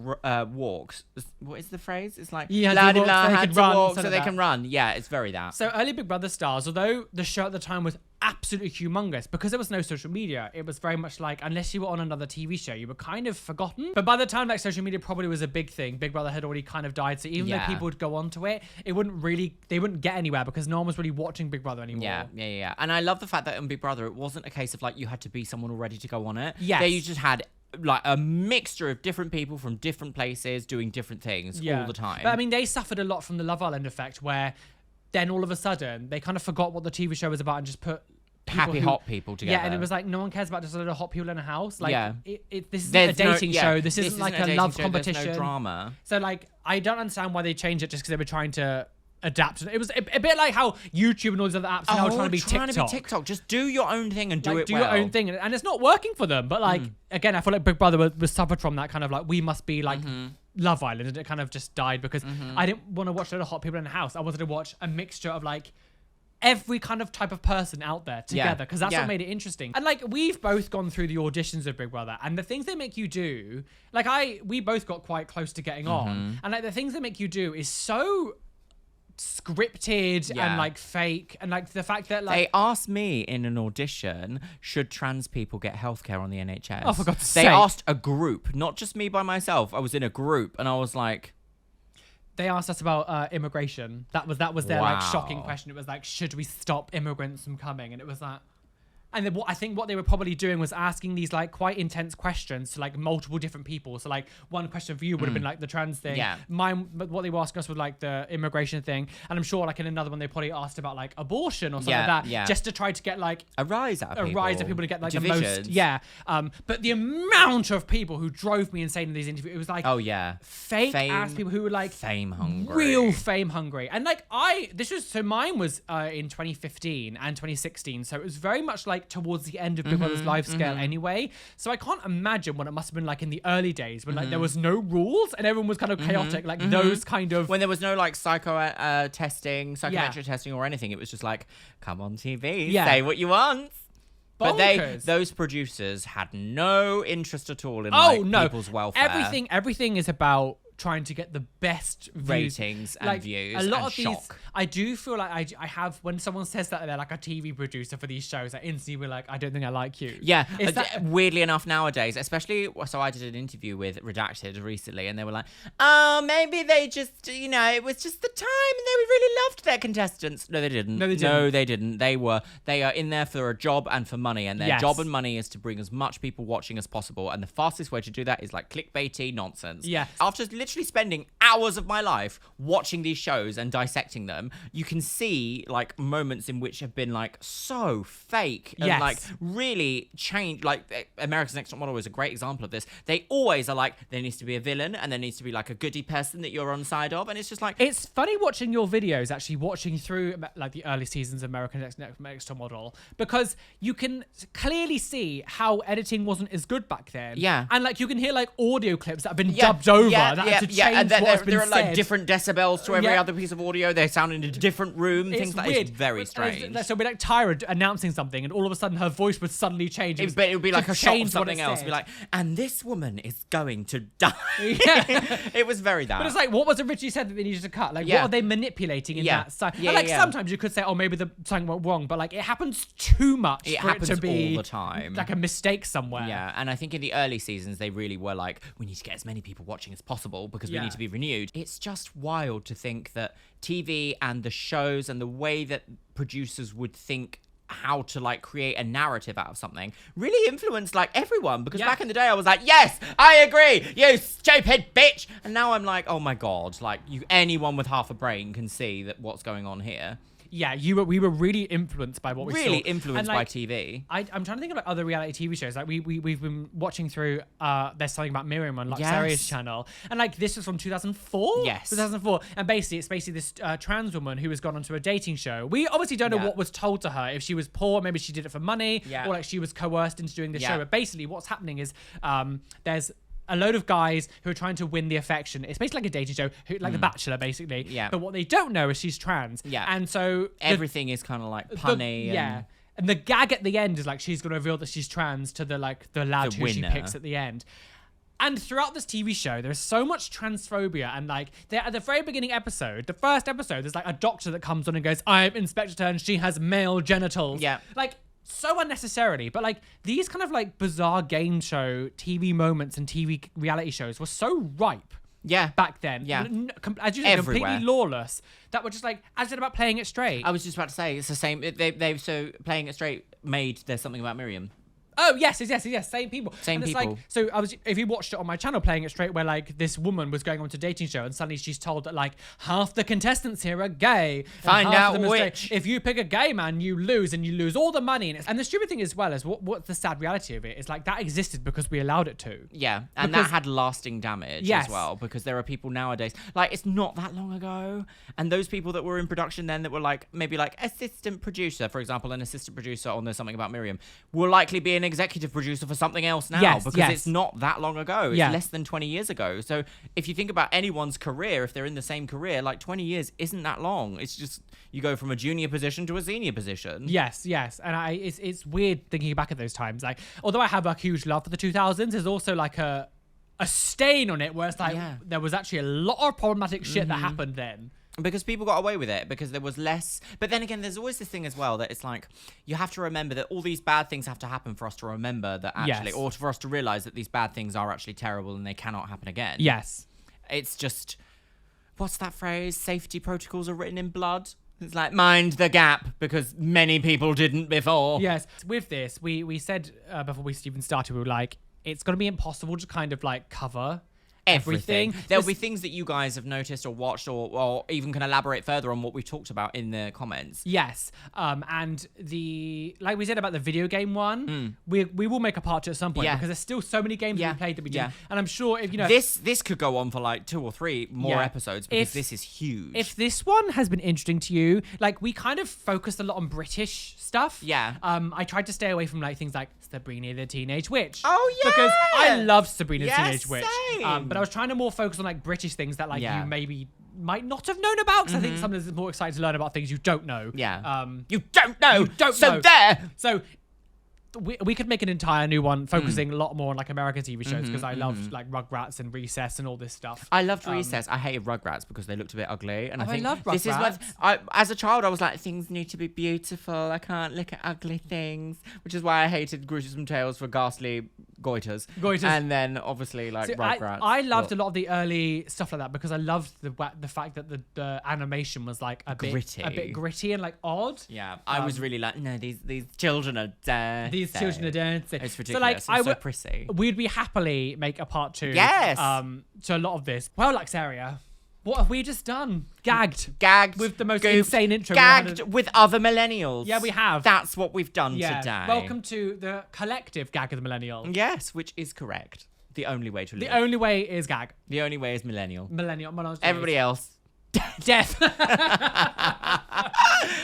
Speaker 1: walk. What is the phrase? It's like
Speaker 2: You had to walk so they
Speaker 1: had
Speaker 2: could
Speaker 1: to
Speaker 2: run,
Speaker 1: walk
Speaker 2: something
Speaker 1: so
Speaker 2: like
Speaker 1: they
Speaker 2: that.
Speaker 1: can run. Yeah, it's very that.
Speaker 2: so early Big Brother stars, although the show at the time was absolutely humongous because there was no social media, it was very much like unless you were on another TV show, you were kind of forgotten. But by the time like social media probably was a big thing, Big Brother had already kind of died. So even though
Speaker 1: Yeah.
Speaker 2: people would go onto it, they wouldn't get anywhere because no one was really watching Big Brother anymore.
Speaker 1: Yeah. And I love the fact that on Big Brother, it wasn't a case of like you had to be someone already to go on it.
Speaker 2: Yes.
Speaker 1: There you just had like a mixture of different people from different places doing different things all the time.
Speaker 2: But I mean, they suffered a lot from the Love Island effect where then all of a sudden they kind of forgot what the TV show was about and just put
Speaker 1: Happy hot people together.
Speaker 2: Yeah, and it was like no one cares about just a load of hot people in a house. Like,
Speaker 1: Yeah.
Speaker 2: this isn't
Speaker 1: There's
Speaker 2: a dating show. This isn't
Speaker 1: isn't
Speaker 2: like
Speaker 1: a
Speaker 2: a
Speaker 1: dating
Speaker 2: love
Speaker 1: show,
Speaker 2: competition.
Speaker 1: There's no drama.
Speaker 2: So like, I don't understand why they changed it just because they were trying to adapt. It was a bit like how YouTube and all these other apps are now trying to be TikTok.
Speaker 1: Just do your own thing and do
Speaker 2: Like,
Speaker 1: it
Speaker 2: do
Speaker 1: well.
Speaker 2: your own thing, and it's not working for them. But like, again, I feel like Big Brother was suffered from that kind of like we must be like Love Island, and it kind of just died because I didn't want to watch a lot of hot people in a house. I wanted to watch a mixture of like every kind of type of person out there together because that's what made it interesting. And like we've both gone through the auditions of Big Brother, and the things they make you do, like we both got quite close to getting on, and like the things they make you do is so scripted and like fake, and like the fact that like
Speaker 1: they asked me in an audition, should trans people get healthcare on the NHS?
Speaker 2: Oh, for God's
Speaker 1: sake.
Speaker 2: sake.
Speaker 1: They asked a group, not just me by myself. I was in a group and I was like,
Speaker 2: they asked us about immigration. That was their like
Speaker 1: Wow.
Speaker 2: shocking question. It was like, should we stop immigrants from coming? And it was like, and then I think what they were probably doing was asking these like quite intense questions to like multiple different people. So like one question for you would have been like the trans thing.
Speaker 1: Yeah.
Speaker 2: Mine, but what they were asking us was like the immigration thing. And I'm sure like in another one they probably asked about like abortion or something like that.
Speaker 1: Yeah.
Speaker 2: just to try to get like
Speaker 1: a rise out of people.
Speaker 2: To get like
Speaker 1: Divisions.
Speaker 2: the most. But the amount of people who drove me insane in these interviews, it was like
Speaker 1: Oh yeah.
Speaker 2: fake
Speaker 1: Fame-
Speaker 2: ass people who were like
Speaker 1: Fame hungry.
Speaker 2: real fame hungry. And like mine was in 2015 and 2016, so it was very much like towards the end of Big Brother's life scale anyway. So I can't imagine what it must have been like in the early days when like there was no rules and everyone was kind of chaotic, like those kind of
Speaker 1: When there was no like psychometric testing or anything, it was just like, come on TV, say what you want. But
Speaker 2: bonkers.
Speaker 1: those producers had no interest at all in
Speaker 2: people's
Speaker 1: welfare.
Speaker 2: Everything is about trying to get the best views.
Speaker 1: ratings and views
Speaker 2: a lot
Speaker 1: and
Speaker 2: of these,
Speaker 1: shock.
Speaker 2: I do feel like I have, when someone says that they're like a TV producer for these shows, I instantly be like, I don't think I like you.
Speaker 1: Yeah,
Speaker 2: Is that,
Speaker 1: weirdly enough nowadays, especially, so I did an interview with Redacted recently, and they were like, oh, maybe they just, it was just the time, and they really loved their contestants. No, they didn't.
Speaker 2: No, they didn't.
Speaker 1: They didn't. They are in there for a job and for money, and their
Speaker 2: Yes.
Speaker 1: job and money is to bring as much people watching as possible, and the fastest way to do that is like clickbaity nonsense.
Speaker 2: Yeah.
Speaker 1: After literally spending hours of my life watching these shows and dissecting them, you can see like moments in which have been like so fake and
Speaker 2: Yes.
Speaker 1: like really changed. Like America's Next Top Model is a great example of this. They always are like, there needs to be a villain and there needs to be like a goody person that you're on side of, and it's just like,
Speaker 2: it's funny watching your videos, actually watching through like the early seasons of American Next Top Model, because you can clearly see how editing wasn't as good back then.
Speaker 1: Yeah.
Speaker 2: And like you can hear like audio clips that have been dubbed over that had to change
Speaker 1: and then
Speaker 2: what's been
Speaker 1: there are like
Speaker 2: said.
Speaker 1: different decibels to every
Speaker 2: Yeah.
Speaker 1: other piece of audio. They sound in a different room. Things like
Speaker 2: weird.
Speaker 1: it's very strange.
Speaker 2: So it'd be like Tyra announcing something, and all of a sudden her voice would suddenly change.
Speaker 1: It would be like
Speaker 2: to
Speaker 1: a shot of
Speaker 2: change what
Speaker 1: something
Speaker 2: it
Speaker 1: else.
Speaker 2: said.
Speaker 1: Be like, and this woman is going to die.
Speaker 2: Yeah.
Speaker 1: It was very that.
Speaker 2: But it's like, what was originally said that they needed to cut? Like,
Speaker 1: Yeah.
Speaker 2: what are they manipulating in
Speaker 1: Yeah.
Speaker 2: that side?
Speaker 1: Yeah,
Speaker 2: And like,
Speaker 1: yeah.
Speaker 2: sometimes you could say, oh, maybe something went wrong, but like, it happens too much
Speaker 1: It
Speaker 2: for
Speaker 1: happens
Speaker 2: it to be
Speaker 1: all the time.
Speaker 2: like a mistake somewhere.
Speaker 1: Yeah, and I think in the early seasons they really were like, we need to get as many people watching as possible because we
Speaker 2: Yeah.
Speaker 1: need to be renewed. It's just wild to think that TV and the shows and the way that producers would think how to like create a narrative out of something really influenced like everyone, because
Speaker 2: Yeah.
Speaker 1: back in the day I was like, yes, I agree, you stupid bitch, and now I'm like, oh my god, like anyone with half a brain can see that what's going on here.
Speaker 2: Yeah, we were really influenced by what we saw.
Speaker 1: Really influenced
Speaker 2: And,
Speaker 1: by
Speaker 2: like,
Speaker 1: TV.
Speaker 2: I'm trying to think of like other reality TV shows. Like we've been watching through There's Something About Miriam on Luxeria's
Speaker 1: Yes.
Speaker 2: channel, and like this was from 2004.
Speaker 1: Yes.
Speaker 2: 2004, and basically it's this trans woman who has gone onto a dating show. We obviously don't know
Speaker 1: Yeah.
Speaker 2: what was told to her. If she was poor, maybe she did it for money,
Speaker 1: Yeah.
Speaker 2: or like she was coerced into doing the
Speaker 1: Yeah.
Speaker 2: show. But basically, what's happening is there's a load of guys who are trying to win the affection. It's basically like a dating show, like The Bachelor, basically.
Speaker 1: Yeah.
Speaker 2: But what they don't know is she's trans.
Speaker 1: Yeah.
Speaker 2: And so
Speaker 1: Everything is kind of like punny.
Speaker 2: yeah. And the gag at the end is like she's going to reveal that she's trans to the lad
Speaker 1: The
Speaker 2: who she
Speaker 1: winner.
Speaker 2: picks at the end. And throughout this TV show, there's so much transphobia, and like at the very beginning episode, the first episode, there's like a doctor that comes on and goes, "I'm Inspector and she has male genitals."
Speaker 1: Yeah.
Speaker 2: Like so unnecessarily, but like these kind of like bizarre game show TV moments and TV reality shows were so ripe.
Speaker 1: Yeah.
Speaker 2: Back then,
Speaker 1: Yeah.
Speaker 2: As you said,
Speaker 1: Everywhere.
Speaker 2: completely lawless. That were just like, as I said about Playing It Straight.
Speaker 1: I was just about to say, it's the same. They've so Playing It Straight made There's Something About Miriam.
Speaker 2: Oh yes, same people.
Speaker 1: Same
Speaker 2: and it's
Speaker 1: people.
Speaker 2: Like, so if you watched it on my channel, Playing It Straight, where like this woman was going on to a dating show, and suddenly she's told that like half the contestants here are gay. and
Speaker 1: Find
Speaker 2: half
Speaker 1: out
Speaker 2: of them are straight.
Speaker 1: which.
Speaker 2: If you pick a gay man, you lose, and you lose all the money. And the stupid thing as well is what's the sad reality of it is like that existed because we allowed it to.
Speaker 1: Yeah, and
Speaker 2: Because-
Speaker 1: that had lasting damage
Speaker 2: Yes.
Speaker 1: as well, because there are people nowadays, like, it's not that long ago, and those people that were in production then that were like, maybe like assistant producer, for example, an assistant producer on There's Something About Miriam, will likely be an executive producer for something else now,
Speaker 2: Yes,
Speaker 1: because
Speaker 2: yes.
Speaker 1: it's not that long ago. It's
Speaker 2: Yeah.
Speaker 1: less than 20 years ago. So if you think about anyone's career, if they're in the same career, like 20 years isn't that long. It's just, you go from a junior position to a senior position.
Speaker 2: Yes, and it's weird thinking back at those times. Like, although I have a huge love for the 2000s, there's also like a stain on it where it's like
Speaker 1: Yeah.
Speaker 2: there was actually a lot of problematic shit that happened then.
Speaker 1: Because people got away with it, because there was less. But then again, there's always this thing as well that it's like, you have to remember that all these bad things have to happen for us to remember that actually,
Speaker 2: Yes.
Speaker 1: or for us to realize that these bad things are actually terrible and they cannot happen again.
Speaker 2: Yes.
Speaker 1: It's just, what's that phrase? Safety protocols are written in blood. It's like, mind the gap, because many people didn't before.
Speaker 2: Yes. With this, we said before we even started, we were like, it's going to be impossible to kind of like cover everything.
Speaker 1: There'll
Speaker 2: This-
Speaker 1: be things that you guys have noticed or watched or even can elaborate further on what we talked about in the comments.
Speaker 2: Yes. And like we said about the video game one, we will make a part 2 at some point,
Speaker 1: Yeah.
Speaker 2: because there's still so many games that
Speaker 1: Yeah.
Speaker 2: we played that we
Speaker 1: Yeah.
Speaker 2: didn't. And I'm sure if you know
Speaker 1: This could go on for like 2 or 3 more
Speaker 2: Yeah.
Speaker 1: episodes, because
Speaker 2: If-
Speaker 1: this is huge.
Speaker 2: if this one has been interesting to you, like we kind of focused a lot on British stuff.
Speaker 1: Yeah.
Speaker 2: I tried to stay away from like things like Sabrina the Teenage Witch.
Speaker 1: Oh, yeah.
Speaker 2: Because I love Sabrina the
Speaker 1: Yeah,
Speaker 2: Teenage Witch.
Speaker 1: same.
Speaker 2: But I was trying to more focus on like British things that like
Speaker 1: Yeah.
Speaker 2: you maybe might not have known about, because I think sometimes it's more exciting to learn about things you don't know.
Speaker 1: Yeah. You don't know.
Speaker 2: You don't
Speaker 1: so
Speaker 2: know.
Speaker 1: there.
Speaker 2: So we could make an entire new one focusing a lot more on like American TV shows because I loved like Rugrats and Recess and all this stuff.
Speaker 1: I loved Recess. I hated Rugrats because they looked a bit ugly, and I think
Speaker 2: love
Speaker 1: this is what
Speaker 2: Rugrats.
Speaker 1: as a child I was like, things need to be beautiful. I can't look at ugly things, which is why I hated Gruesome Tales for ghastly goiters. And then obviously like Rugrats.
Speaker 2: I loved a lot of the early stuff like that because I loved the fact that the animation was like a bit gritty and like odd.
Speaker 1: Yeah, I was really like, no, these children are dirty.
Speaker 2: These children are dancing.
Speaker 1: It's ridiculous. So, like, so pretty.
Speaker 2: We'd be happily make a part 2.
Speaker 1: Yes.
Speaker 2: To a lot of this. Well, Luxeria, what have we just done? Gagged with the most insane intro.
Speaker 1: Gagged with other millennials.
Speaker 2: Yeah, we have.
Speaker 1: That's what we've done today.
Speaker 2: Welcome to the collective Gag of the Millennial.
Speaker 1: Yes, which is correct. The only way to live.
Speaker 2: The only way is gag.
Speaker 1: The only way is millennial.
Speaker 2: Millennial.
Speaker 1: Everybody else.
Speaker 2: Death.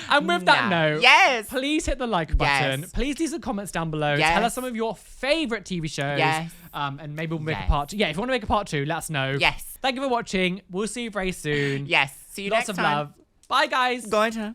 Speaker 2: And with that note,
Speaker 1: yes,
Speaker 2: please hit the like button.
Speaker 1: Yes.
Speaker 2: Please leave some comments down below.
Speaker 1: Yes.
Speaker 2: Tell us some of your favorite TV shows.
Speaker 1: Yes.
Speaker 2: And maybe we'll make a part 2. Yeah, if you want to make a part 2, let us know.
Speaker 1: Yes.
Speaker 2: Thank you for watching. We'll see you very soon.
Speaker 1: Yes. See you
Speaker 2: Lots
Speaker 1: next
Speaker 2: of
Speaker 1: time.
Speaker 2: love. Bye, guys.
Speaker 1: Goiter.